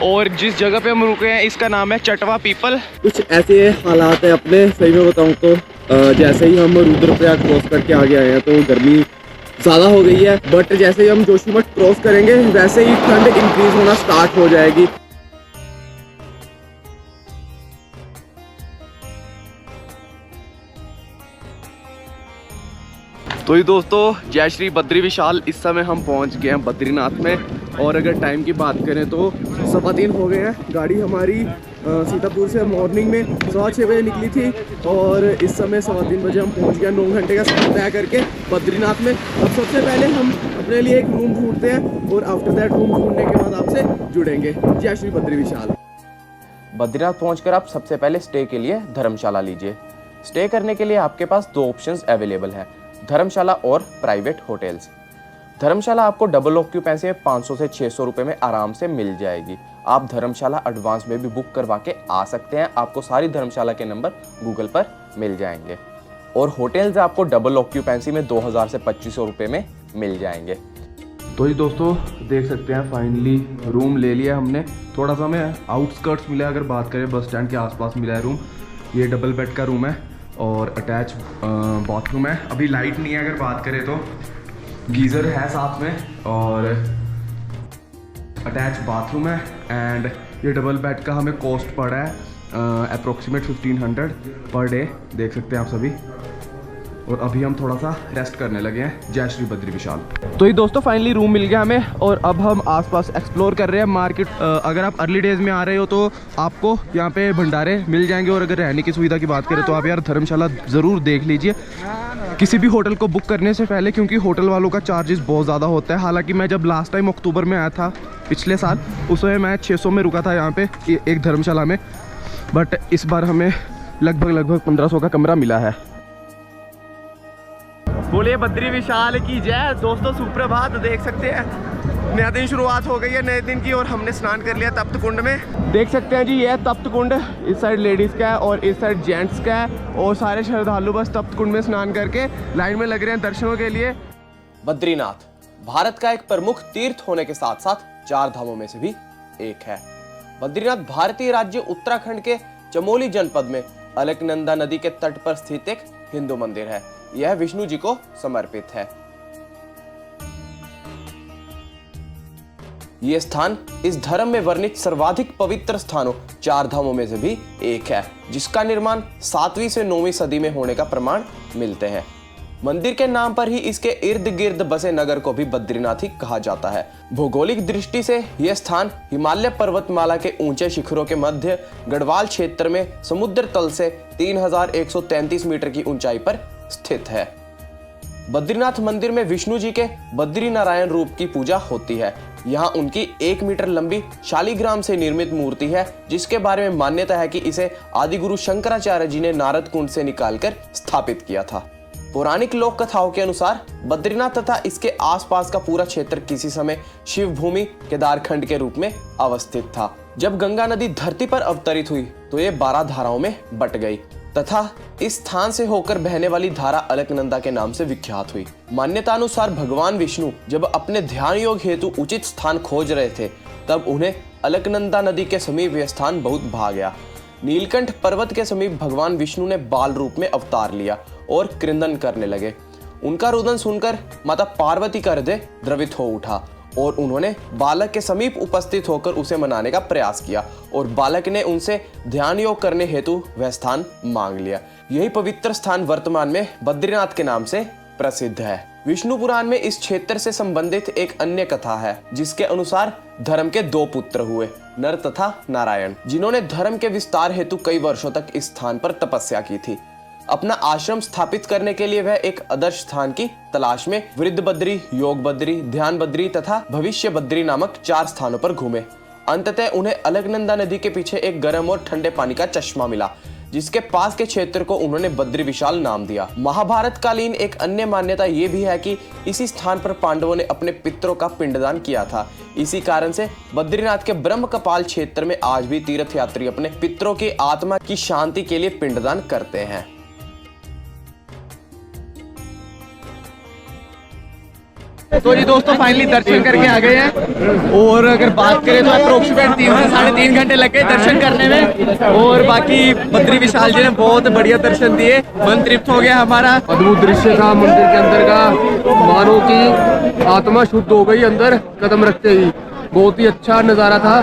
और जिस जगह पे हम रुके हैं इसका नाम है चटवा पीपल। कुछ ऐसे हालात है अपने, सही में बताऊं तो जैसे ही हम रुद्रप्रयाग क्रॉस करके आगे आए हैं तो गर्मी ज़्यादा हो गई है, बट जैसे ही हम जोशीमठ क्रॉस करेंगे वैसे ही ठंड इंक्रीज होना स्टार्ट हो जाएगी। तो ये दोस्तों जय श्री बद्री विशाल, इस समय हम पहुंच गए हैं बद्रीनाथ में। और अगर टाइम की बात करें तो 3:15 हो गए हैं। गाड़ी हमारी सीतापुर से मॉर्निंग में 6:15 बजे निकली थी और इस समय 3:15 बजे हम पहुंच गए 9 घंटे का सफर तय करके बद्रीनाथ में। अब सबसे पहले हम अपने लिए एक रूम ढूंढते हैं और आफ्टर दैट रूम ढूंढने के बाद आपसे जुड़ेंगे। जय श्री बद्री विशाल। बद्रीनाथ पहुंचकर आप सबसे पहले स्टे के लिए धर्मशाला लीजिए। स्टे करने के लिए आपके पास 2 ऑप्शंस अवेलेबल है, धर्मशाला और प्राइवेट होटल्स। धर्मशाला आपको डबल ऑक्यूपेंसी में 500 से 600 रुपये में आराम से मिल जाएगी। आप धर्मशाला एडवांस में भी बुक करवा के आ सकते हैं, आपको सारी धर्मशाला के नंबर गूगल पर मिल जाएंगे। और होटल्स आपको डबल ऑक्यूपेंसी में 2000 से 2500 रुपये में मिल जाएंगे। तो ये दोस्तों देख सकते हैं फाइनली रूम ले लिया हमने। थोड़ा सा हमें आउटस्कर्ट्स मिला, अगर बात करें बस स्टैंड के आसपास मिला है रूम। ये डबल बेड का रूम है और अटैच बाथरूम है। अभी लाइट नहीं है, अगर बात करें तो गीज़र है साथ में और अटैच बाथरूम है। एंड ये डबल बेड का हमें कॉस्ट पड़ा है अप्रोक्सीमेट 1500 पर डे, देख सकते हैं आप सभी। और अभी हम थोड़ा सा रेस्ट करने लगे हैं। जय श्री बद्री विशाल। तो ये दोस्तों फाइनली रूम मिल गया हमें और अब हम आसपास एक्सप्लोर कर रहे हैं मार्केट। अगर आप अर्ली डेज में आ रहे हो तो आपको यहाँ पे भंडारे मिल जाएंगे, और अगर रहने की सुविधा की बात करें तो आप यार धर्मशाला ज़रूर देख लीजिए किसी भी होटल को बुक करने से पहले, क्योंकि होटल वालों का चार्जेस बहुत ज़्यादा होता है। हालांकि मैं जब लास्ट टाइम अक्टूबर में आया था पिछले साल, उस समय मैं 600 में रुका था यहाँ पे एक धर्मशाला में, बट इस बार हमें लगभग 1500 का कमरा मिला है। बोलिए बद्री विशाल की जय। दोस्तों सुप्रभात। देख सकते हैं नया दिन शुरुआत हो गई है नए दिन की, और हमने स्नान कर लिया तप्त कुंड में। देख सकते हैं जी ये तप्त कुंड, इस साइड लेडीज़ का है और इस साइड जेंट्स का है, और सारे श्रद्धालु बस तप्त कुंड में स्नान करके लाइन में लग रहे हैं दर्शनों के लिए। बद्रीनाथ भारत का एक प्रमुख तीर्थ होने के साथ साथ 4 धामों में से भी एक है। बद्रीनाथ भारतीय राज्य उत्तराखंड के चमोली जनपद में अलकनंदा नदी के तट पर स्थित एक हिंदू मंदिर है। यह विष्णु जी को समर्पित है। यह स्थान इस धर्म में वर्णित सर्वाधिक पवित्र स्थानों 4 धामों में से भी एक है, जिसका निर्माण 7वीं से 9वीं सदी में होने का प्रमाण मिलते हैं। मंदिर के नाम पर ही इसके इर्द गिर्द बसे नगर को भी बद्रीनाथ ही कहा जाता है। भौगोलिक दृष्टि से यह स्थान हिमालय पर्वतमाला के ऊंचे शिखरों के मध्य गढ़वाल क्षेत्र में समुद्र तल से 3133 मीटर की ऊंचाई पर स्थित है। बद्रीनाथ मंदिर में विष्णु जी के बद्री नारायण रूप की पूजा होती है। यहाँ उनकी 1 मीटर लंबी शालिग्राम से निर्मित मूर्ति है, जिसके बारे में मान्यता है कि इसे आदिगुरु शंकराचार्य जी ने नारद कुंड से निकालकर स्थापित किया था। पौराणिक लोक कथाओं के अनुसार बद्रीनाथ तथा इसके आसपास का पूरा क्षेत्र किसी समय शिव भूमि केदारखंड के रूप में अवस्थित था। जब गंगा नदी धरती पर अवतरित हुई तो ये 12 धाराओं में बट गई तथा इस स्थान से होकर बहने वाली धारा अलकनंदा के नाम से विख्यात हुई। मान्यता अनुसार भगवान विष्णु जब अपने ध्यान योग हेतु उचित स्थान खोज रहे थे, तब उन्हें अलकनंदा नदी के समीप यह स्थान बहुत भा गया। नीलकंठ पर्वत के समीप भगवान विष्णु ने बाल रूप में अवतार लिया और क्रंदन करने लगे। उनका रुदन सुनकर माता पार्वती का हृदय द्रवित हो उठा और उन्होंने बालक के समीप उपस्थित होकर उसे मनाने का प्रयास किया और बालक ने उनसे ध्यान योग करने हेतु वह स्थान मांग लिया। यही पवित्र स्थान वर्तमान में बद्रीनाथ के नाम से प्रसिद्ध है। विष्णु पुराण में इस क्षेत्र से संबंधित एक अन्य कथा है, जिसके अनुसार धर्म के 2 पुत्र हुए, नर तथा नारायण, जिन्होंने धर्म के विस्तार हेतु कई वर्षों तक इस स्थान पर तपस्या की थी। अपना आश्रम स्थापित करने के लिए वह एक आदर्श स्थान की तलाश में वृद्ध बद्री, योग बद्री, ध्यान बद्री तथा भविष्य बद्री नामक 4 स्थानों पर घूमे। अंततः उन्हें अलकनंदा नदी के पीछे एक गर्म और ठंडे पानी का चश्मा मिला, जिसके पास के क्षेत्र को उन्होंने बद्री विशाल नाम दिया। महाभारत कालीन एक अन्य मान्यता ये भी है कि इसी स्थान पर पांडवों ने अपने पितरों का पिंडदान किया था। इसी कारण से बद्रीनाथ के ब्रह्म कपाल क्षेत्र में आज भी तीर्थयात्री अपने पितरों की आत्मा की शांति के लिए पिंडदान करते हैं। तो जी दोस्तों फाइनली दर्शन करके आ गए हैं, और अगर बात करें तो अप्रोक्सीमेट 3 से 3.5 घंटे लग गए दर्शन करने में, और बाकी बद्री विशाल जी ने बहुत बढ़िया दर्शन दिए, मन तृप्त हो गया हमारा। अद्भुत दृश्य था मंदिर के अंदर का, मानो कि आत्मा शुद्ध हो गई अंदर कदम रखते ही। बहुत ही अच्छा नज़ारा था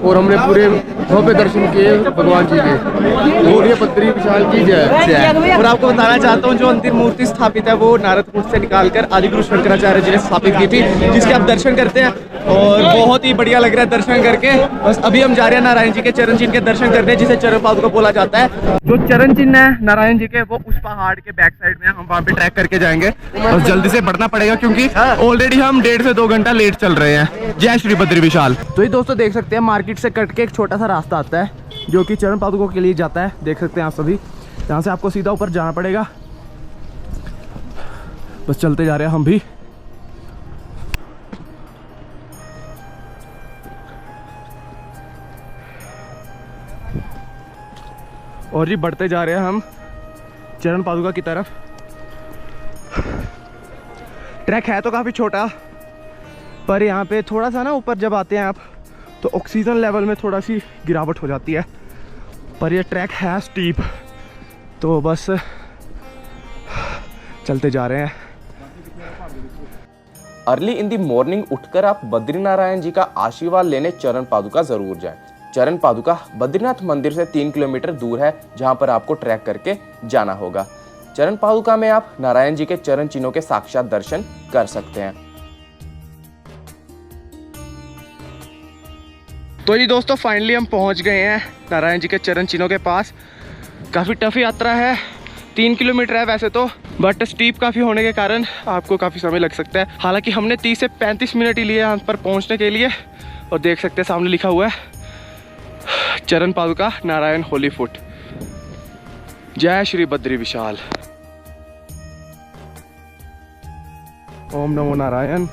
और हमने पूरे भव्य दर्शन किए भगवान जी के। और ये बद्री विशाल की जय। और आपको बताना चाहता हूँ, जो अंतिम मूर्ति स्थापित है वो नारद कूट से निकालकर आदिगुरु शंकराचार्य जी ने स्थापित की थी, जिसके आप दर्शन करते हैं और बहुत ही बढ़िया लग रहा है दर्शन करके। बस अभी हम जा रहे हैं नारायण जी के चरण चिन्ह के दर्शन करने, जिसे चरण पादुका बोला जाता है। जो चरण चिन्ह है नारायण जी के, वो उस पहाड़ के बैक साइड में, हम वहाँ पे ट्रैक करके जाएंगे। बस जल्दी से बढ़ना पड़ेगा क्योंकि ऑलरेडी हम 1.5 से 2 घंटा लेट चल रहे हैं। जय श्री बद्री विशाल। तो ये दोस्तों देख सकते हैं, मार्केट से कट के एक छोटा सा रास्ता आता है जो कि चरण पादुकों के लिए जाता है। देख सकते हैं आप सभी, यहाँ से आपको सीधा ऊपर जाना पड़ेगा। बस चलते जा रहे हैं हम भी। और जी बढ़ते जा रहे हैं हम चरण पादुका की तरफ। ट्रैक है तो काफ़ी छोटा, पर यहाँ पे थोड़ा सा ना ऊपर जब आते हैं आप तो ऑक्सीजन लेवल में थोड़ा सी गिरावट हो जाती है, पर ये ट्रैक है स्टीप, तो बस चलते जा रहे हैं। अर्ली इन दी मॉर्निंग उठकर आप बद्रीनारायण जी का आशीर्वाद लेने चरण पादुका जरूर जाएं। चरण पादुका बद्रीनाथ मंदिर से 3 किलोमीटर दूर है, जहां पर आपको ट्रैक करके जाना होगा। चरण पादुका में आप नारायण जी के चरण चिन्हों के साक्षात दर्शन कर सकते हैं। तो जी दोस्तों फाइनली हम पहुंच गए हैं नारायण जी के चरण चिन्हों के पास। काफ़ी टफ यात्रा है, 3 किलोमीटर है वैसे तो, बट स्टीप काफ़ी होने के कारण आपको काफ़ी समय लग सकता है। हालांकि हमने 30 से 35 मिनट ही लिए यहाँ पर पहुँचने के लिए। और देख सकते हैं सामने लिखा हुआ है चरण पादुका नारायण होली फुट। जय श्री बद्री विशाल। ओम नमो नारायण।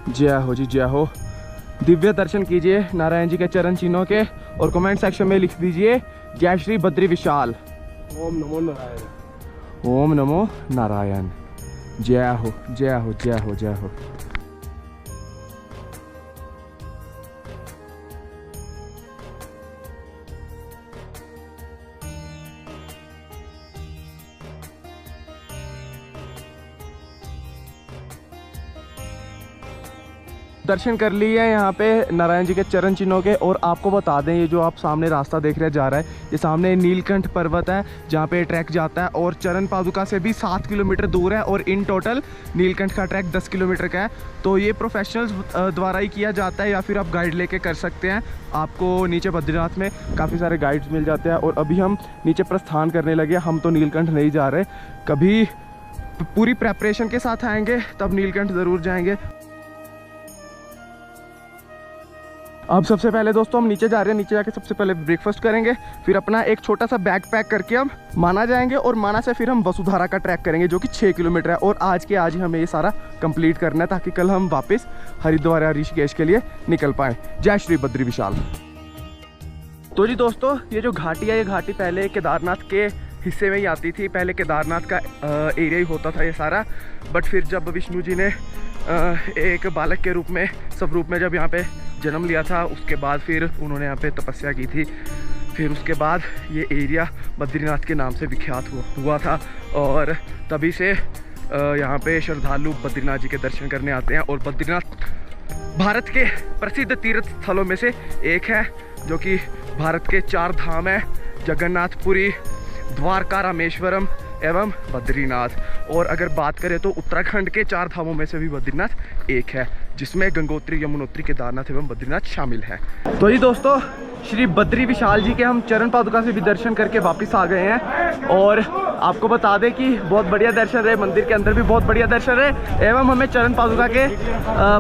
जय हो जी, जय हो। दिव्य दर्शन कीजिए नारायण जी के चरण चिन्हों के, और कमेंट सेक्शन में लिख दीजिए जय श्री बद्री विशाल। ओम नमो नारायण। ओम नमो नारायण। जय हो, जय हो, जय हो, जय हो। दर्शन कर लिए यहाँ पे नारायण जी के चरण चिन्हों के। और आपको बता दें, ये जो आप सामने रास्ता देख रहे जा रहा है, ये सामने नीलकंठ पर्वत है जहाँ पे ट्रैक जाता है, और चरण पादुका से भी 7 किलोमीटर दूर है, और इन टोटल नीलकंठ का ट्रैक 10 किलोमीटर का है। तो ये प्रोफेशनल्स द्वारा ही किया जाता है, या फिर आप गाइड लेके कर सकते हैं। आपको नीचे बद्रीनाथ में काफ़ी सारे गाइड्स मिल जाते हैं। और अभी हम नीचे प्रस्थान करने लगे, हम तो नीलकंठ नहीं जा रहे, कभी पूरी प्रेपरेशन के साथ आएंगे तब नीलकंठ ज़रूर जाएंगे। अब सबसे पहले दोस्तों हम नीचे जा रहे हैं, नीचे जाके सबसे पहले ब्रेकफास्ट करेंगे, फिर अपना एक छोटा सा बैग पैक करके हम माना जाएंगे, और माना से फिर हम वसुधारा का ट्रैक करेंगे जो कि 6 किलोमीटर है। और आज के आज ही हमें ये सारा कंप्लीट करना है, ताकि कल हम वापस हरिद्वार या ऋषिकेश के लिए निकल पाएँ। जय श्री बद्री विशाल। तो जी दोस्तों, ये जो घाटी है, ये घाटी पहले केदारनाथ के हिस्से में ही आती थी। पहले केदारनाथ का एरिया ही होता था ये सारा, बट फिर जब विष्णु जी ने एक बालक के रूप में, स्वरूप में जब यहाँ पे जन्म लिया था, उसके बाद फिर उन्होंने यहाँ पे तपस्या की थी। फिर उसके बाद ये एरिया बद्रीनाथ के नाम से विख्यात हुआ था, और तभी से यहाँ पे श्रद्धालु बद्रीनाथ जी के दर्शन करने आते हैं। और बद्रीनाथ भारत के प्रसिद्ध तीर्थ स्थलों में से एक है, जो कि भारत के 4 धाम है, जगन्नाथपुरी, द्वारका, रामेश्वरम, एवं बद्रीनाथ। और अगर बात करें तो उत्तराखंड के 4 धामों में से भी बद्रीनाथ एक है, जिसमें गंगोत्री, यमुनोत्री, केदारनाथ एवं बद्रीनाथ शामिल है। तो जी दोस्तों, श्री बद्री विशाल जी के हम चरण पादुका से भी दर्शन करके वापस आ गए हैं। और आपको बता दें कि बहुत बढ़िया दर्शन रहे, मंदिर के अंदर भी बहुत बढ़िया दर्शन रहे एवं हमें चरण पादुका के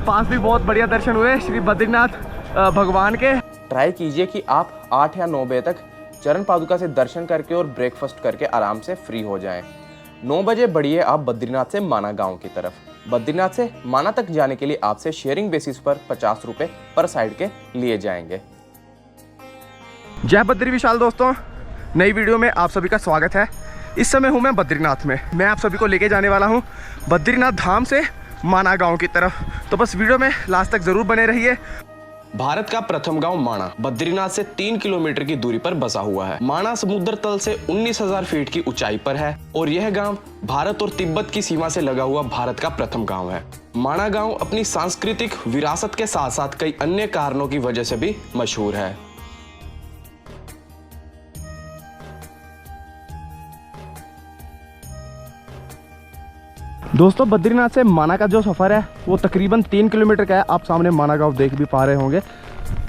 पास भी बहुत बढ़िया दर्शन हुए श्री बद्रीनाथ भगवान के। ट्राई कीजिए कि आप 8 या 9 बजे तक चरण पादुका से दर्शन करके और ब्रेकफास्ट करके आराम से फ्री हो जाएं। 9 बजे बढ़िए आप बद्रीनाथ से माना गांव की तरफ। बद्रीनाथ से माना तक जाने के लिए आपसे शेयरिंग बेसिस पर 50 रुपए पर साइड के लिए जाएंगे। जय बद्री विशाल दोस्तों, नई वीडियो में आप सभी का स्वागत है। इस समय हूँ मैं बद्रीनाथ में। मैं आप सभी को लेके जाने वाला हूँ बद्रीनाथ धाम से माना गांव की तरफ। तो बस वीडियो में लास्ट तक जरूर बने रहिए। भारत का प्रथम गांव माणा बद्रीनाथ से 3 किलोमीटर की दूरी पर बसा हुआ है। माणा समुद्र तल से 19,000 फीट की ऊंचाई पर है और यह गांव भारत और तिब्बत की सीमा से लगा हुआ भारत का प्रथम गांव है। माणा गांव अपनी सांस्कृतिक विरासत के साथ साथ कई अन्य कारणों की वजह से भी मशहूर है। दोस्तों, बद्रीनाथ से माना का जो सफ़र है वो तकरीबन 3 किलोमीटर का है। आप सामने माना गांव देख भी पा रहे होंगे।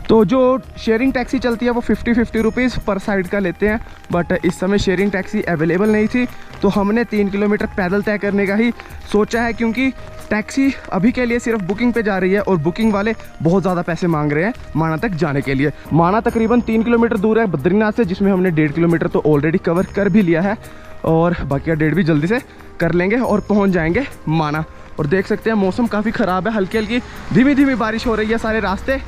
तो जो शेयरिंग टैक्सी चलती है वो 50 रुपीज़ पर साइड का लेते हैं, बट इस समय शेयरिंग टैक्सी अवेलेबल नहीं थी तो हमने 3 किलोमीटर पैदल तय करने का ही सोचा है, क्योंकि टैक्सी अभी के लिए सिर्फ बुकिंग पे जा रही है और बुकिंग वाले बहुत ज़्यादा पैसे मांग रहे हैं माना तक जाने के लिए। माना तकरीबन 3 किलोमीटर दूर है बद्रीनाथ से, जिसमें हमने 1.5 किलोमीटर तो ऑलरेडी कवर कर भी लिया है और बाकी का 1.5 भी जल्दी से कर लेंगे और पहुंच जाएंगे माना। और देख सकते हैं मौसम काफ़ी ख़राब है, हल्की हल्की धीमी धीमी बारिश हो रही है सारे रास्ते।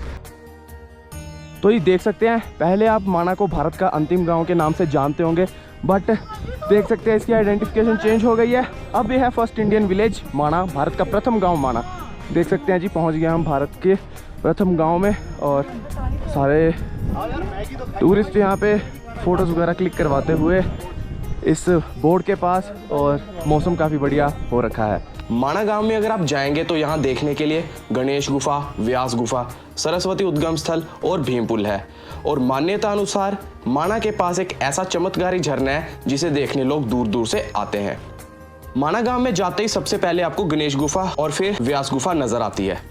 तो ये देख सकते हैं, पहले आप माना को भारत का अंतिम गांव के नाम से जानते होंगे, बट देख सकते हैं इसकी आइडेंटिफिकेशन चेंज हो गई है। अब ये है फर्स्ट इंडियन विलेज माना, भारत का प्रथम गाँव माना। देख सकते हैं जी, पहुँच गए हम भारत के प्रथम गाँव में और सारे टूरिस्ट यहाँ पे फ़ोटोज़ वगैरह क्लिक करवाते हुए इस बोर्ड के पास, और मौसम काफ़ी बढ़िया हो रखा है। माना गांव में अगर आप जाएंगे तो यहाँ देखने के लिए गणेश गुफा, व्यास गुफा, सरस्वती उद्गम स्थल और भीमपुल है। और मान्यता अनुसार माना के पास एक ऐसा चमत्कारी झरना है जिसे देखने लोग दूर दूर से आते हैं। माना गांव में जाते ही सबसे पहले आपको गणेश गुफा और फिर व्यास गुफा नजर आती है।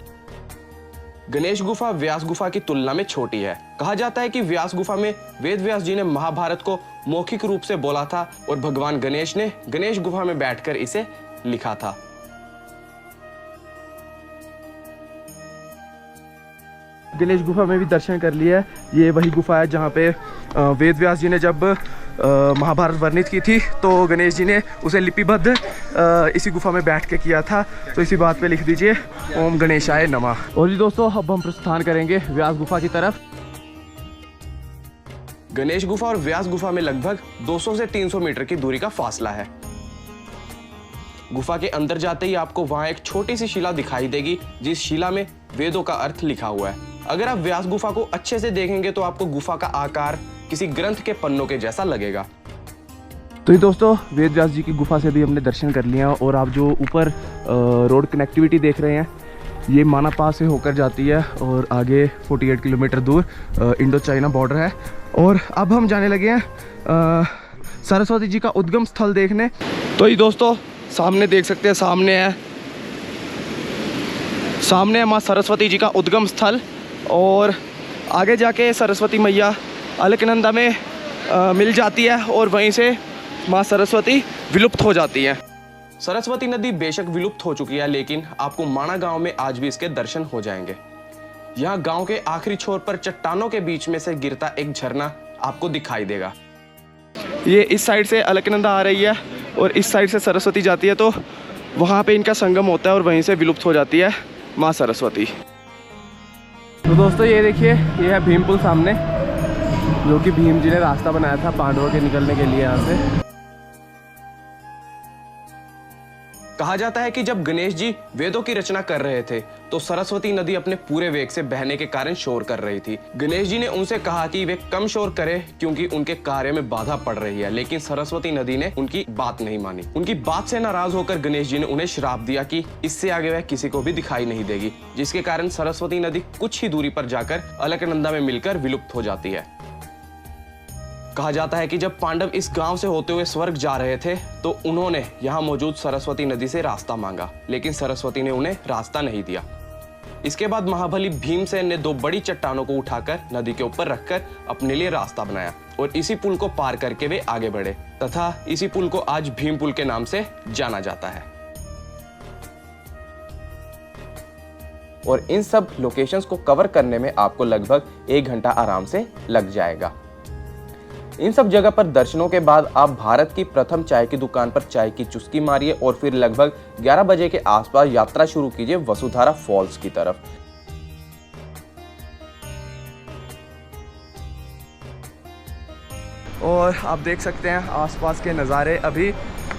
गणेश गुफा व्यास गुफा की तुलना में छोटी है। कहा जाता है कि व्यास गुफा में वेद व्यास जी ने महाभारत को मौखिक रूप से बोला था और भगवान गणेश ने गणेश गुफा में बैठकर इसे लिखा था। गणेश गुफा में भी दर्शन कर लिया है। ये वही गुफा है जहाँ पे वेद व्यास जी ने जब महाभारत वर्णित की थी तो गणेश जी ने उसे लिपिबद्ध इसी गुफा में बैठ के किया था। तो इसी बात पे लिख दीजिए ओम गणेशाय नमः। और जी दोस्तों, अब हम प्रस्थान करेंगे व्यास गुफा की तरफ। गणेश गुफा और व्यास गुफा में लगभग 200 से 300 मीटर की दूरी का फासला है। गुफा के अंदर जाते ही आपको वहां एक छोटी सी शिला दिखाई देगी, जिस शिला में वेदों का अर्थ लिखा हुआ है। अगर आप व्यास गुफा को अच्छे से देखेंगे तो आपको गुफा का आकार किसी ग्रंथ के पन्नों के जैसा लगेगा। तो ये दोस्तों, वेद व्यास जी की गुफा से भी हमने दर्शन कर लिया और आप जो ऊपर रोड कनेक्टिविटी देख रहे हैं ये माना पास से होकर जाती है और आगे 48 किलोमीटर दूर इंडो चाइना बॉर्डर है। और अब हम जाने लगे हैं सरस्वती जी का उद्गम स्थल देखने। तो ये दोस्तों, सामने देख सकते हैं, सामने है माँ सरस्वती जी का उद्गम स्थल। और आगे जाके सरस्वती मैया अलकनंदा में मिल जाती है और वहीं से माँ सरस्वती विलुप्त हो जाती है। सरस्वती नदी बेशक विलुप्त हो चुकी है, लेकिन आपको माना गांव में आज भी इसके दर्शन हो जाएंगे। यहाँ गांव के आखिरी छोर पर चट्टानों के बीच में से गिरता एक झरना आपको दिखाई देगा। ये इस साइड से अलकनंदा आ रही है और इस साइड से सरस्वती जाती है, तो वहाँ पे इनका संगम होता है और वहीं से विलुप्त हो जाती है माँ सरस्वती। तो दोस्तों, ये देखिए, ये है भीमपुल सामने, जो कि भीम जी ने रास्ता बनाया था पांडवों के निकलने के लिए यहाँ से। कहा जाता है कि जब गणेश जी वेदों की रचना कर रहे थे तो सरस्वती नदी अपने पूरे वेग से बहने के कारण शोर कर रही थी। गणेश जी ने उनसे कहा कि वे कम शोर करें क्योंकि उनके कार्य में बाधा पड़ रही है, लेकिन सरस्वती नदी ने उनकी बात नहीं मानी। उनकी बात से नाराज होकर गणेश जी ने उन्हें श्राप दिया कि इससे आगे वह किसी को भी दिखाई नहीं देगी, जिसके कारण सरस्वती नदी कुछ ही दूरी पर जाकर अलकनंदा में मिलकर विलुप्त हो जाती है। कहा जाता है कि जब पांडव इस गांव से होते हुए स्वर्ग जा रहे थे तो उन्होंने यहाँ मौजूद सरस्वती नदी से रास्ता मांगा, लेकिन सरस्वती ने उन्हें रास्ता नहीं दिया। इसके बाद महाबली भीमसेन ने 2 बड़ी चट्टानों को उठाकर नदी के ऊपर रखकर अपने लिए रास्ता बनाया और इसी पुल को पार करके वे आगे बढ़े तथा इसी पुल को आज भीम पुल के नाम से जाना जाता है। और इन सब लोकेशंस को कवर करने में आपको लगभग 1 घंटा आराम से लग जाएगा। इन सब जगह पर दर्शनों के बाद आप भारत की प्रथम चाय की दुकान पर चाय की चुस्की मारिए और फिर लगभग 11 बजे के आसपास यात्रा शुरू कीजिए वसुधारा फॉल्स की तरफ। और आप देख सकते हैं आसपास के नज़ारे। अभी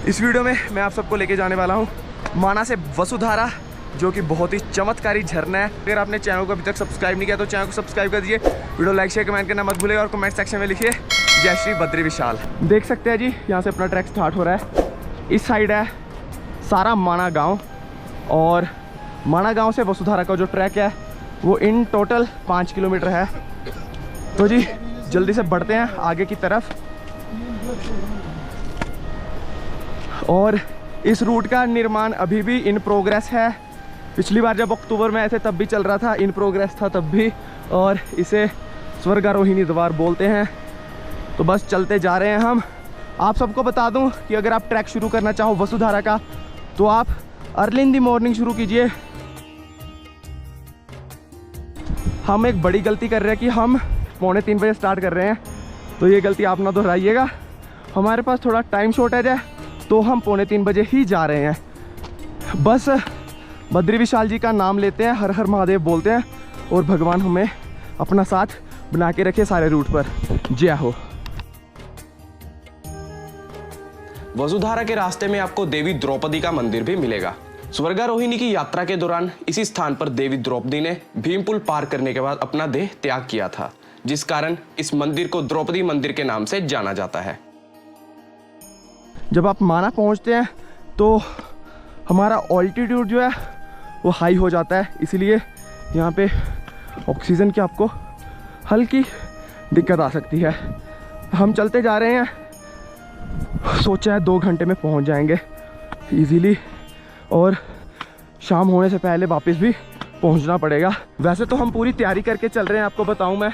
इस वीडियो में मैं आप सबको लेके जाने वाला हूँ माना से वसुधारा, जो कि बहुत ही चमत्कारी झरना है। अगर आपने चैनल को अभी तक सब्सक्राइब नहीं किया तो चैनल को सब्सक्राइब कर दीजिए, वीडियो लाइक शेयर कमेंट करना मत भूलिएगा और कमेंट सेक्शन में लिखिए जय श्री बद्री विशाल। देख सकते हैं जी, यहाँ से अपना ट्रैक स्टार्ट हो रहा है। इस साइड है सारा माना गांव और माना गांव से वसुधारा का जो ट्रैक है वो इन टोटल 5 किलोमीटर है। तो जी जल्दी से बढ़ते हैं आगे की तरफ। और इस रूट का निर्माण अभी भी इन प्रोग्रेस है। पिछली बार जब अक्टूबर में आए थे तब भी चल रहा था, इन प्रोग्रेस था तब भी, और इसे स्वर्गारोहिणी द्वार बोलते हैं। तो बस चलते जा रहे हैं हम। आप सबको बता दूं कि अगर आप ट्रैक शुरू करना चाहो वसुधारा का तो आप अर्ली इन दी मॉर्निंग शुरू कीजिए। हम एक बड़ी गलती कर रहे हैं कि हम 2:45 बजे स्टार्ट कर रहे हैं, तो ये गलती आप ना दोहराइएगा। हमारे पास थोड़ा टाइम शॉर्टेज है तो हम 2:45 बजे ही जा रहे हैं। बस बद्री विशाल जी का नाम लेते हैं, हर हर महादेव बोलते हैं और भगवान हमें अपना साथ बना के रखे सारे रूट पर। जय हो। वसुधारा के रास्ते में आपको देवी द्रौपदी का मंदिर भी मिलेगा। स्वर्गारोहिणी की यात्रा के दौरान इसी स्थान पर देवी द्रौपदी ने भीम पुल पार करने के बाद अपना देह त्याग किया था, जिस कारण इस मंदिर को द्रौपदी मंदिर के नाम से जाना जाता है। जब आप माना पहुंचते हैं तो हमारा ऑल्टीट्यूड जो है वो हाई हो जाता है, इसलिए यहाँ पे ऑक्सीजन की आपको हल्की दिक्कत आ सकती है। हम चलते जा रहे हैं, सोचा है 2 घंटे में पहुँच जाएंगे इजीली, और शाम होने से पहले वापस भी पहुँचना पड़ेगा। वैसे तो हम पूरी तैयारी करके चल रहे हैं, आपको बताऊँ मैं,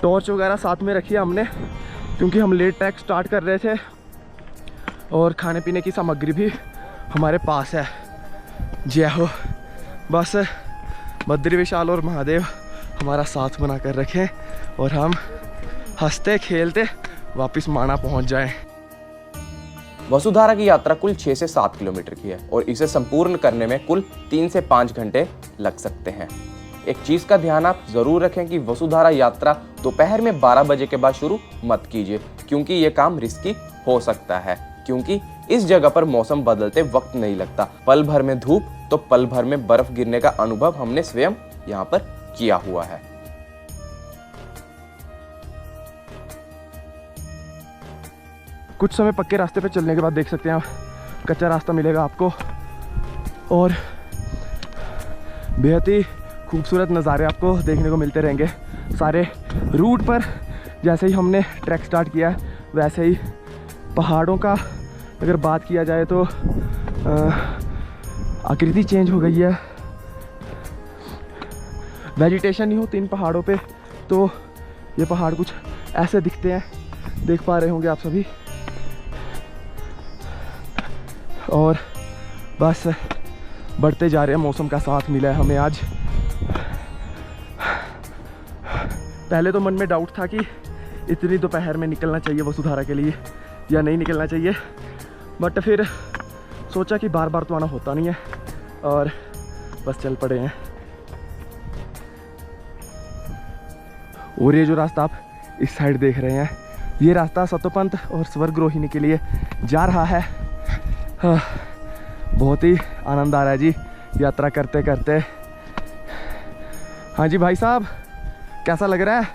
टॉर्च वगैरह साथ में रखी है हमने क्योंकि हम लेट ट्रैक स्टार्ट कर रहे थे, और खाने पीने की सामग्री भी हमारे पास है। जय हो। बस बद्री विशाल और महादेव हमारा साथ बना कर रखें और हम हंसते खेलते वापस माना पहुंच जाएं। वसुधारा की यात्रा कुल 6 से 7 किलोमीटर की है और इसे संपूर्ण करने में कुल 3 से 5 घंटे लग सकते हैं। एक चीज़ का ध्यान आप ज़रूर रखें कि वसुधारा यात्रा दोपहर में 12 बजे के बाद शुरू मत कीजिए, क्योंकि ये काम रिस्की हो सकता है, क्योंकि इस जगह पर मौसम बदलते वक्त नहीं लगता। पल भर में धूप तो पल भर में बर्फ गिरने का अनुभव हमने स्वयं यहाँ पर किया हुआ है। कुछ समय पक्के रास्ते पे चलने के बाद देख सकते हैं आप कच्चा रास्ता मिलेगा आपको, और बेहद ही खूबसूरत नज़ारे आपको देखने को मिलते रहेंगे सारे रूट पर। जैसे ही हमने ट्रैक स्टार्ट किया है वैसे ही पहाड़ों का अगर बात किया जाए तो आकृति चेंज हो गई है, वेजिटेशन नहीं होती इन पहाड़ों पे, तो ये पहाड़ कुछ ऐसे दिखते हैं, देख पा रहे होंगे आप सभी। और बस बढ़ते जा रहे हैं, मौसम का साथ मिला है हमें आज। पहले तो मन में डाउट था कि इतनी दोपहर में निकलना चाहिए वसुधारा के लिए या नहीं निकलना चाहिए, बट फिर सोचा कि बार बार तो आना होता नहीं है और बस चल पड़े हैं। और ये जो रास्ता आप इस साइड देख रहे हैं, ये रास्ता सतोपंत और स्वर्गारोहिणी के लिए जा रहा है। बहुत ही आनंद आ रहा है जी यात्रा करते करते। हाँ जी भाई साहब, कैसा लग रहा है?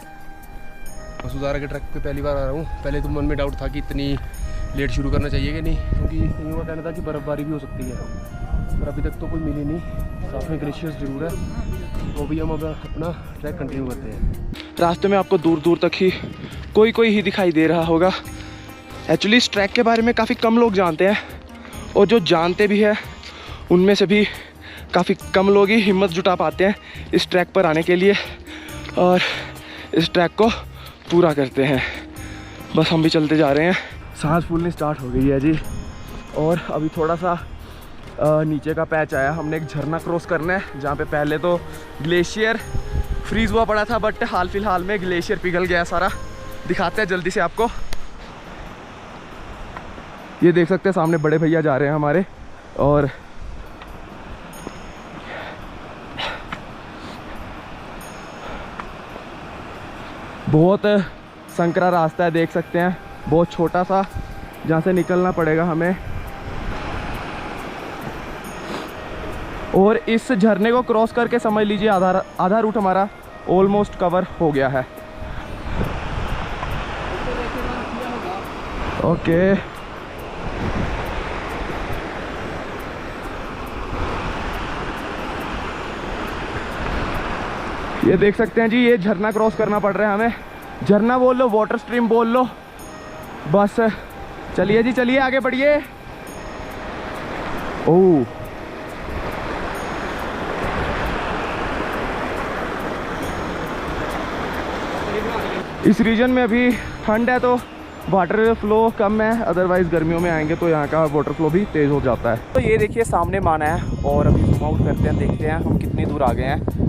वसुधारा के ट्रैक पे पहली बार आ रहा हूँ। पहले तो मन में डाउट था कि इतनी लेट शुरू करना चाहिए कि नहीं, क्योंकि युवा कहना था कि बर्फ़बारी भी हो सकती है, पर अभी तक तो कोई मिली नहीं। साथ में ग्लेशियर्स जरूर है, तो भी हम अब अपना ट्रैक कंटिन्यू करते हैं। रास्ते में आपको दूर दूर तक ही कोई कोई ही दिखाई दे रहा होगा। एक्चुअली इस ट्रैक के बारे में काफ़ी कम लोग जानते हैं और जो जानते भी हैं उनमें से भी काफ़ी कम लोग ही हिम्मत जुटा पाते हैं इस ट्रैक पर आने के लिए और इस ट्रैक को पूरा करते हैं। बस हम भी चलते जा रहे हैं। सांस फूलनी स्टार्ट हो गई है जी और अभी थोड़ा सा नीचे का पैच आया। हमने एक झरना क्रॉस करना है जहाँ पे पहले तो ग्लेशियर फ्रीज हुआ पड़ा था बट हाल फिलहाल में ग्लेशियर पिघल गया सारा। दिखाते हैं जल्दी से आपको। ये देख सकते हैं सामने बड़े भैया जा रहे हैं हमारे और बहुत संकरा रास्ता है, देख सकते हैं, बहुत छोटा सा जहाँ से निकलना पड़ेगा हमें। और इस झरने को क्रॉस करके समझ लीजिए आधा रूट हमारा ऑलमोस्ट कवर हो गया है। ओके ये देख सकते हैं जी, ये झरना क्रॉस करना पड़ रहा है हमें। झरना बोल लो, वाटर स्ट्रीम बोल लो, बस चलिए जी, चलिए आगे बढ़िए। ओह इस रीजन में अभी ठंड है तो वाटर फ्लो कम है, अदरवाइज़ गर्मियों में आएंगे तो यहाँ का वाटर फ्लो भी तेज़ हो जाता है। तो ये देखिए सामने माना है और अभी जूम आउट करते हैं, देखते हैं हम कितनी दूर आ गए हैं।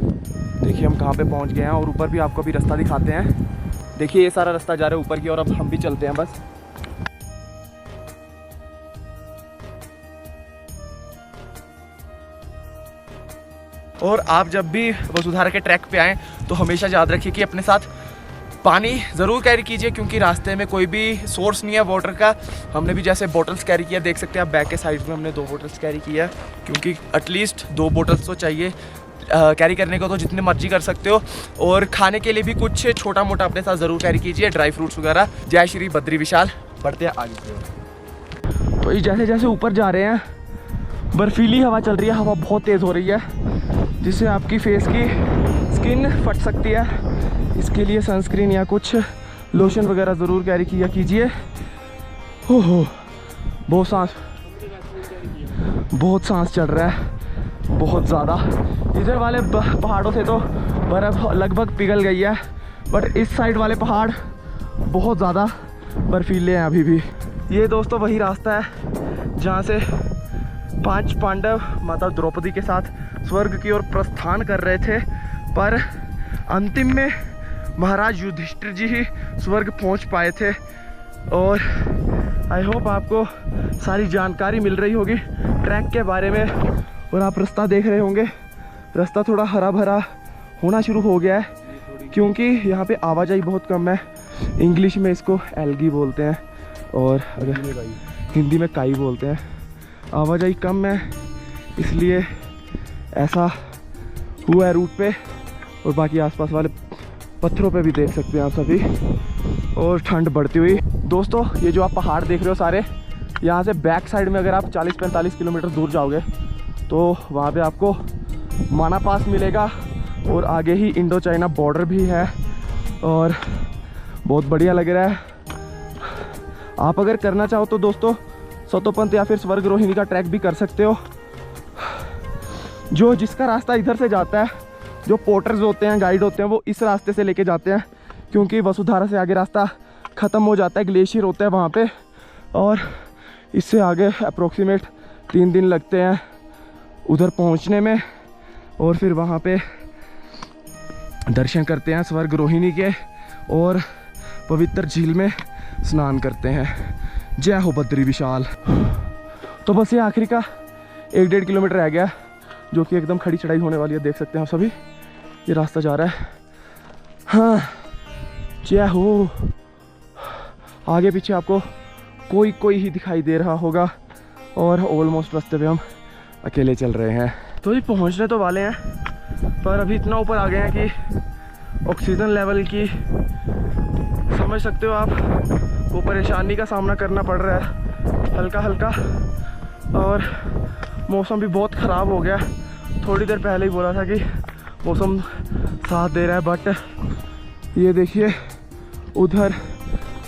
देखिए हम कहाँ पे पहुँच गए हैं और ऊपर भी आपको भी रास्ता दिखाते हैं। देखिए ये सारा रास्ता जा रहा है ऊपर की और अब हम भी चलते हैं बस। और आप जब भी वसुधारा के ट्रैक पे आएँ तो हमेशा याद रखिए कि अपने साथ पानी ज़रूर कैरी कीजिए क्योंकि रास्ते में कोई भी सोर्स नहीं है वाटर का। हमने भी जैसे बोटल्स कैरी किया, देख सकते हैं आप बैक के साइड में हमने 2 बोटल्स कैरी किया क्योंकि एटलीस्ट 2 बोटल्स तो चाहिए कैरी करने को, तो जितने मर्जी कर सकते हो। और खाने के लिए भी कुछ छोटा मोटा अपने साथ ज़रूर कैरी कीजिए, ड्राई फ्रूट्स वगैरह। जय श्री बद्री विशाल। बढ़ते हैं आगे की ओर। तो जैसे जैसे ऊपर जा रहे हैं बर्फीली हवा चल रही है, हवा बहुत तेज़ हो रही है जिससे आपकी फेस की स्किन फट सकती है। इसके लिए सनस्क्रीन या कुछ लोशन वगैरह ज़रूर कैरी किया कीजिए। हो बहुत सांस चढ़ रहा है, बहुत ज़्यादा। इधर वाले पहाड़ों से तो बर्फ़ लगभग पिघल गई है बट इस साइड वाले पहाड़ बहुत ज़्यादा बर्फीले हैं अभी भी। ये दोस्तों वही रास्ता है जहाँ से 5 पांडव माता द्रौपदी के साथ स्वर्ग की ओर प्रस्थान कर रहे थे, पर अंतिम में महाराज युधिष्ठिर जी ही स्वर्ग पहुंच पाए थे। और आई होप आपको सारी जानकारी मिल रही होगी ट्रैक के बारे में। और आप रास्ता देख रहे होंगे, रास्ता थोड़ा हरा भरा होना शुरू हो गया है क्योंकि यहाँ पे आवाजाही बहुत कम है। इंग्लिश में इसको एल्गी बोलते हैं और अगर हिंदी में काई बोलते हैं। आवाजाही कम है इसलिए ऐसा हुआ है रूट पे। और बाकी आसपास वाले पत्थरों पे भी देख सकते हैं आप सभी। और ठंड बढ़ती हुई। दोस्तों ये जो आप पहाड़ देख रहे हो सारे, यहाँ से बैक साइड में अगर आप 40-45 किलोमीटर दूर जाओगे तो वहाँ पे आपको माना पास मिलेगा और आगे ही इंडो चाइना बॉर्डर भी है और बहुत बढ़िया लग रहा है। आप अगर करना चाहो तो दोस्तों सतोपंथ या फिर स्वर्ग रोहिणी का ट्रैक भी कर सकते हो। जो जिसका रास्ता इधर से जाता है, जो पोर्टर्स होते हैं, गाइड होते हैं, वो इस रास्ते से लेके जाते हैं क्योंकि वसुधारा से आगे रास्ता ख़त्म हो जाता है, ग्लेशियर होता है वहाँ पे। और इससे आगे अप्रोक्सीमेट 3 दिन लगते हैं उधर पहुँचने में। और फिर वहाँ पे दर्शन करते हैं स्वर्ग रोहिणी के और पवित्र झील में स्नान करते हैं। जय हो बद्री विशाल। तो बस ये आखिरी का 1-1.5 किलोमीटर रह गया जो कि एकदम खड़ी चढ़ाई होने वाली है। देख सकते हैं आप सभी, ये रास्ता जा रहा है। हाँ जय हो। आगे पीछे आपको कोई ही दिखाई दे रहा होगा और ऑलमोस्ट रास्ते पे हम अकेले चल रहे हैं। तो ये पहुंचने तो वाले हैं पर अभी इतना ऊपर आ गए हैं कि ऑक्सीजन लेवल की समझ सकते हो आप, वो परेशानी का सामना करना पड़ रहा है हल्का हल्का। और मौसम भी बहुत ख़राब हो गया। थोड़ी देर पहले ही बोला था कि मौसम साथ दे रहा है बट ये देखिए उधर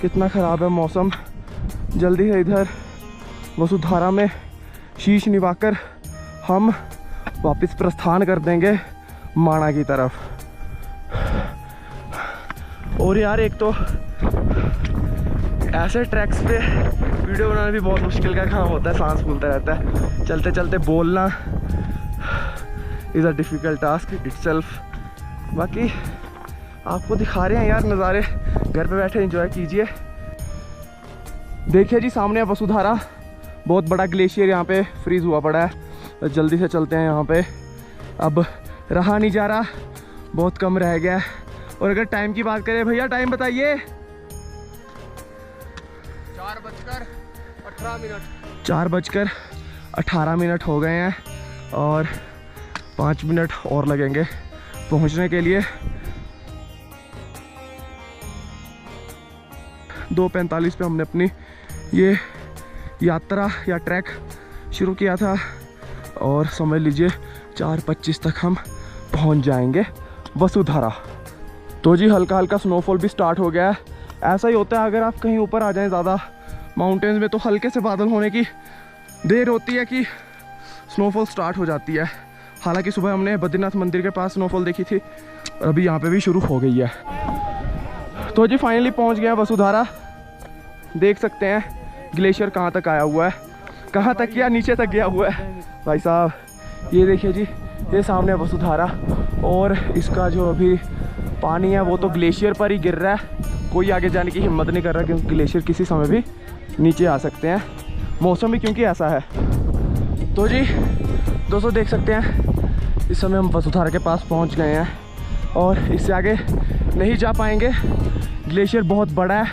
कितना ख़राब है मौसम। जल्दी से इधर वसुधारा में शीश निभाकर हम वापस प्रस्थान कर देंगे माणा की तरफ। और यार एक तो ऐसे ट्रैक्स पे वीडियो बनाना भी बहुत मुश्किल का काम होता है, सांस फूलता रहता है, चलते चलते बोलना is a difficult task itself. बाकी आपको दिखा रहे हैं यार नज़ारे, घर पे बैठे एंजॉय कीजिए। देखिए जी सामने है वसुधारा, बहुत बड़ा ग्लेशियर यहाँ पे फ्रीज़ हुआ पड़ा है। तो जल्दी से चलते हैं यहाँ पे, अब रहा नहीं जा रहा, बहुत कम रह गया है। और अगर टाइम की बात करें भैया, टाइम बताइए। 4:18 हो गए हैं और 5 मिनट और लगेंगे पहुंचने के लिए। 2:45 पे हमने अपनी ये यात्रा या ट्रैक शुरू किया था और समझ लीजिए 4:25 तक हम पहुंच जाएंगे वसुधारा। तो जी हल्का हल्का स्नोफॉल भी स्टार्ट हो गया है। ऐसा ही होता है अगर आप कहीं ऊपर आ जाएं ज़्यादा माउंटेन्स में, तो हल्के से बादल होने की देर होती है कि स्नोफॉल स्टार्ट हो जाती है। हालांकि सुबह हमने बद्रीनाथ मंदिर के पास स्नोफॉल देखी थी और अभी यहाँ पे भी शुरू हो गई है। तो जी फाइनली पहुँच गया वसुधारा। देख सकते हैं ग्लेशियर कहाँ तक आया हुआ है, कहाँ तक या नीचे तक गया हुआ है भाई साहब। ये देखिए जी, ये सामने वसुधारा और इसका जो अभी पानी है वो तो ग्लेशियर पर ही गिर रहा है। कोई आगे जाने की हिम्मत नहीं कर रहा क्योंकि ग्लेशियर किसी समय भी नीचे आ सकते हैं, मौसम भी क्योंकि ऐसा है। तो जी दोस्तों देख सकते हैं इस समय हम वसुधारा के पास पहुंच गए हैं और इससे आगे नहीं जा पाएंगे। ग्लेशियर बहुत बड़ा है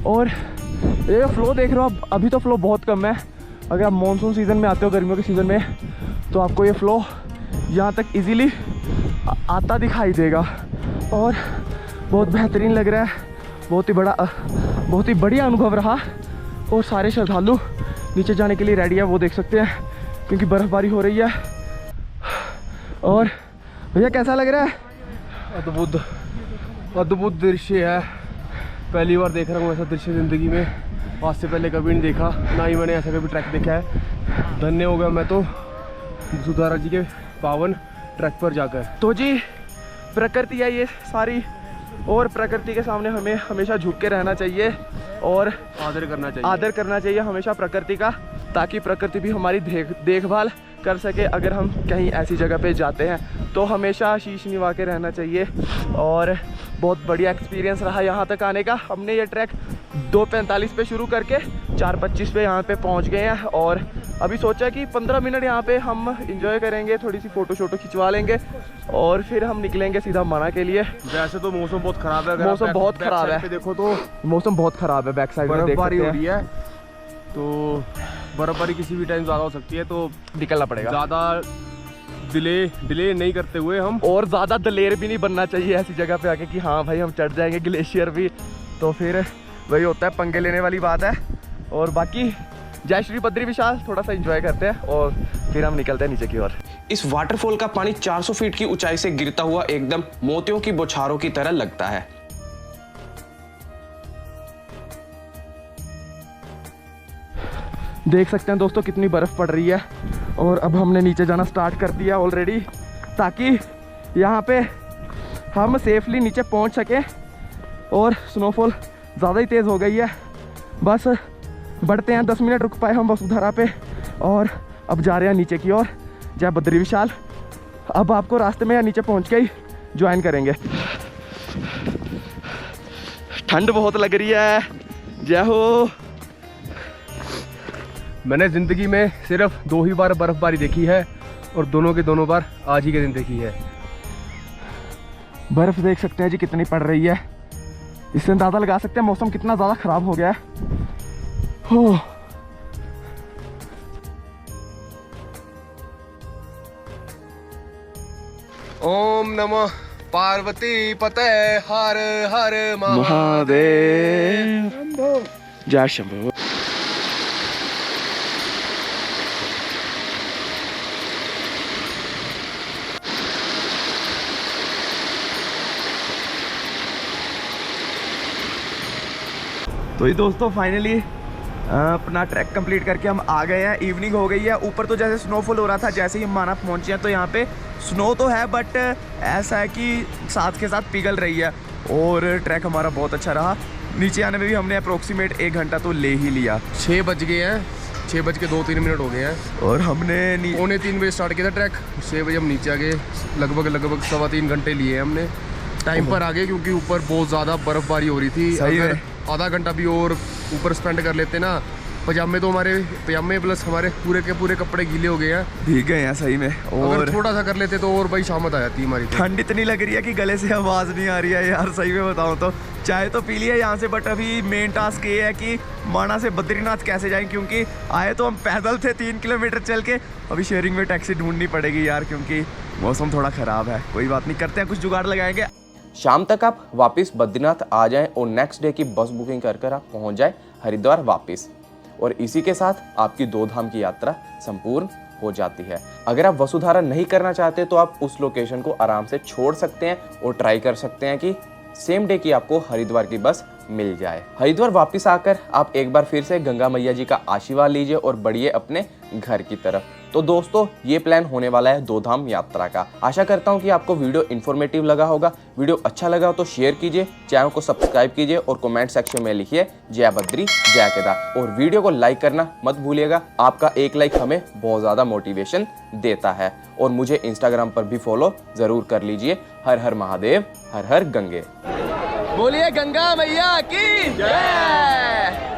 और ये फ़्लो देख रहे हो आप, अभी तो फ़्लो बहुत कम है। अगर आप मानसून सीज़न में आते हो, गर्मियों के सीज़न में, तो आपको ये फ़्लो यहाँ तक इजीली आता दिखाई देगा और बहुत बेहतरीन लग रहा है। बहुत ही बढ़िया अनुभव रहा और सारे श्रद्धालु नीचे जाने के लिए रेडी है, वो देख सकते हैं क्योंकि बर्फ़बारी हो रही है। और भैया कैसा लग रहा है? अद्भुत दृश्य है, पहली बार देख रहा हूँ ऐसा दृश्य ज़िंदगी में। आज से पहले कभी नहीं देखा, ना ही मैंने ऐसा कभी ट्रैक देखा है। धन्य हो गया मैं तो वसुधारा जी के पावन ट्रैक पर जाकर। तो जी प्रकृति है ये सारी, और प्रकृति के सामने हमें हमेशा झुक के रहना चाहिए और आदर करना चाहिए हमेशा प्रकृति का, ताकि प्रकृति भी हमारी देखभाल कर सके। अगर हम कहीं ऐसी जगह पे जाते हैं तो हमेशा शीश निभा के रहना चाहिए। और बहुत बढ़िया एक्सपीरियंस रहा यहाँ तक आने का। हमने ये ट्रैक 2:45 पे शुरू करके 4:25 पे यहाँ पे पहुँच गए हैं और अभी सोचा कि 15 मिनट यहाँ पे हम इंजॉय करेंगे, थोड़ी सी फ़ोटो खिंचवा लेंगे और फिर हम निकलेंगे सीधा माना के लिए। वैसे तो मौसम बहुत ख़राब है, मौसम बहुत ख़राब है, देखो तो मौसम बहुत ख़राब है। बैक साइड में बर्फबारी हो रही है, तो बर्फबारी किसी भी टाइम ज़्यादा हो सकती है, तो निकलना पड़ेगा। ज़्यादा डिले नहीं करते हुए हम, और ज़्यादा दलेर भी नहीं बनना चाहिए ऐसी जगह पे आके कि हाँ भाई हम चढ़ जाएंगे ग्लेशियर भी, तो फिर वही होता है, पंगे लेने वाली बात है। और बाकी जय श्री बद्री विशाल, थोड़ा सा एंजॉय करते हैं और फिर हम निकलते हैं नीचे की ओर। इस वाटरफॉल का पानी 400 फीट की ऊंचाई से गिरता हुआ एकदम मोतियों की बौछारों की तरह लगता है। देख सकते हैं दोस्तों कितनी बर्फ़ पड़ रही है और अब हमने नीचे जाना स्टार्ट कर दिया ऑलरेडी, ताकि यहाँ पे हम सेफली नीचे पहुँच सकें। और स्नोफॉल ज़्यादा ही तेज़ हो गई है, बस बढ़ते हैं। 10 मिनट रुक पाए हम वसुधारा पे और अब जा रहे हैं नीचे की ओर। जय बद्री विशाल। अब आपको रास्ते में या नीचे पहुँच के ही ज्वाइन करेंगे। ठंड बहुत लग रही है। जय हो। मैंने ज़िंदगी में सिर्फ 2 ही बार बर्फबारी देखी है और दोनों के दोनों बार आज ही के दिन देखी है। बर्फ़ देख सकते हैं जी कितनी पड़ रही है, इससे अंदाज़ा लगा सकते हैं मौसम कितना ज़्यादा ख़राब हो गया है। हो ओम नमः पार्वती पते हर हर महादेव। जय शंभू। तो ये दोस्तों फाइनली अपना ट्रैक कंप्लीट करके हम आ गए हैं। इवनिंग हो गई है। ऊपर तो जैसे स्नोफॉल हो रहा था, जैसे ही हम माना पहुंचे हैं तो यहाँ पे स्नो तो है बट ऐसा है कि साथ के साथ पिघल रही है। और ट्रैक हमारा बहुत अच्छा रहा। नीचे आने में भी हमने अप्रोक्सीमेट 1 घंटा तो ले ही लिया। 6 बज गए हैं, 6:02-3 हो गए हैं और हमने 2:45 बजे स्टार्ट किया था ट्रैक। 6 बजे हम नीचे आ गए। लगभग 3.25 घंटे लिए हमने। टाइम पर आ गए क्योंकि ऊपर बहुत ज़्यादा बर्फबारी हो रही थी। सही अगर है। आधा घंटा भी और ऊपर स्पेंड कर लेते ना, पजामे प्लस हमारे पूरे के पूरे कपड़े गीले हो गए हैं। भीग गए हैं सही में। और अगर थोड़ा सा कर लेते तो और भाई शामत आ जाती हमारी। ठंड इतनी लग रही है कि गले से आवाज़ नहीं आ रही है यार। सही में बताऊँ तो चाय तो पी लिया यहाँ से, बट अभी मेन टास्क ये है कि माना से बद्रीनाथ कैसे जाएं, क्योंकि आए तो हम पैदल थे 3 किलोमीटर चल के। अभी शेयरिंग में टैक्सी ढूंढनी पड़ेगी यार, क्योंकि मौसम थोड़ा ख़राब है। कोई बात नहीं, करते हैं कुछ जुगाड़ लगाएंगे। शाम तक आप वापस बद्रीनाथ आ जाएं और नेक्स्ट डे की बस बुकिंग कर आप पहुंच जाएं हरिद्वार वापस। और इसी के साथ आपकी 2 धाम की यात्रा संपूर्ण हो जाती है। अगर आप वसुधारा नहीं करना चाहते तो आप उस लोकेशन को आराम से छोड़ सकते हैं और ट्राई कर सकते हैं कि सेम डे की आपको हरिद्वार की बस मिल जाए। हरिद्वार वापस आकर आप एक बार फिर से गंगा मैया जी का आशीर्वाद लीजिए और बढ़िए अपने घर की तरफ। तो दोस्तों ये प्लान होने वाला है 2 धाम यात्रा का। आशा करता हूँ कि आपको वीडियो इन्फॉर्मेटिव लगा होगा। वीडियो अच्छा लगा हो तो शेयर कीजिए, चैनल को सब्सक्राइब कीजिए और कमेंट सेक्शन में लिखिए जय बद्री जय केदार। और वीडियो को लाइक करना मत भूलिएगा। आपका एक लाइक हमें बहुत ज़्यादा मोटिवेशन देता है। और मुझे इंस्टाग्राम पर भी फॉलो ज़रूर कर लीजिए। हर हर महादेव, हर हर गंगे। बोलिए गंगा मैया की जय।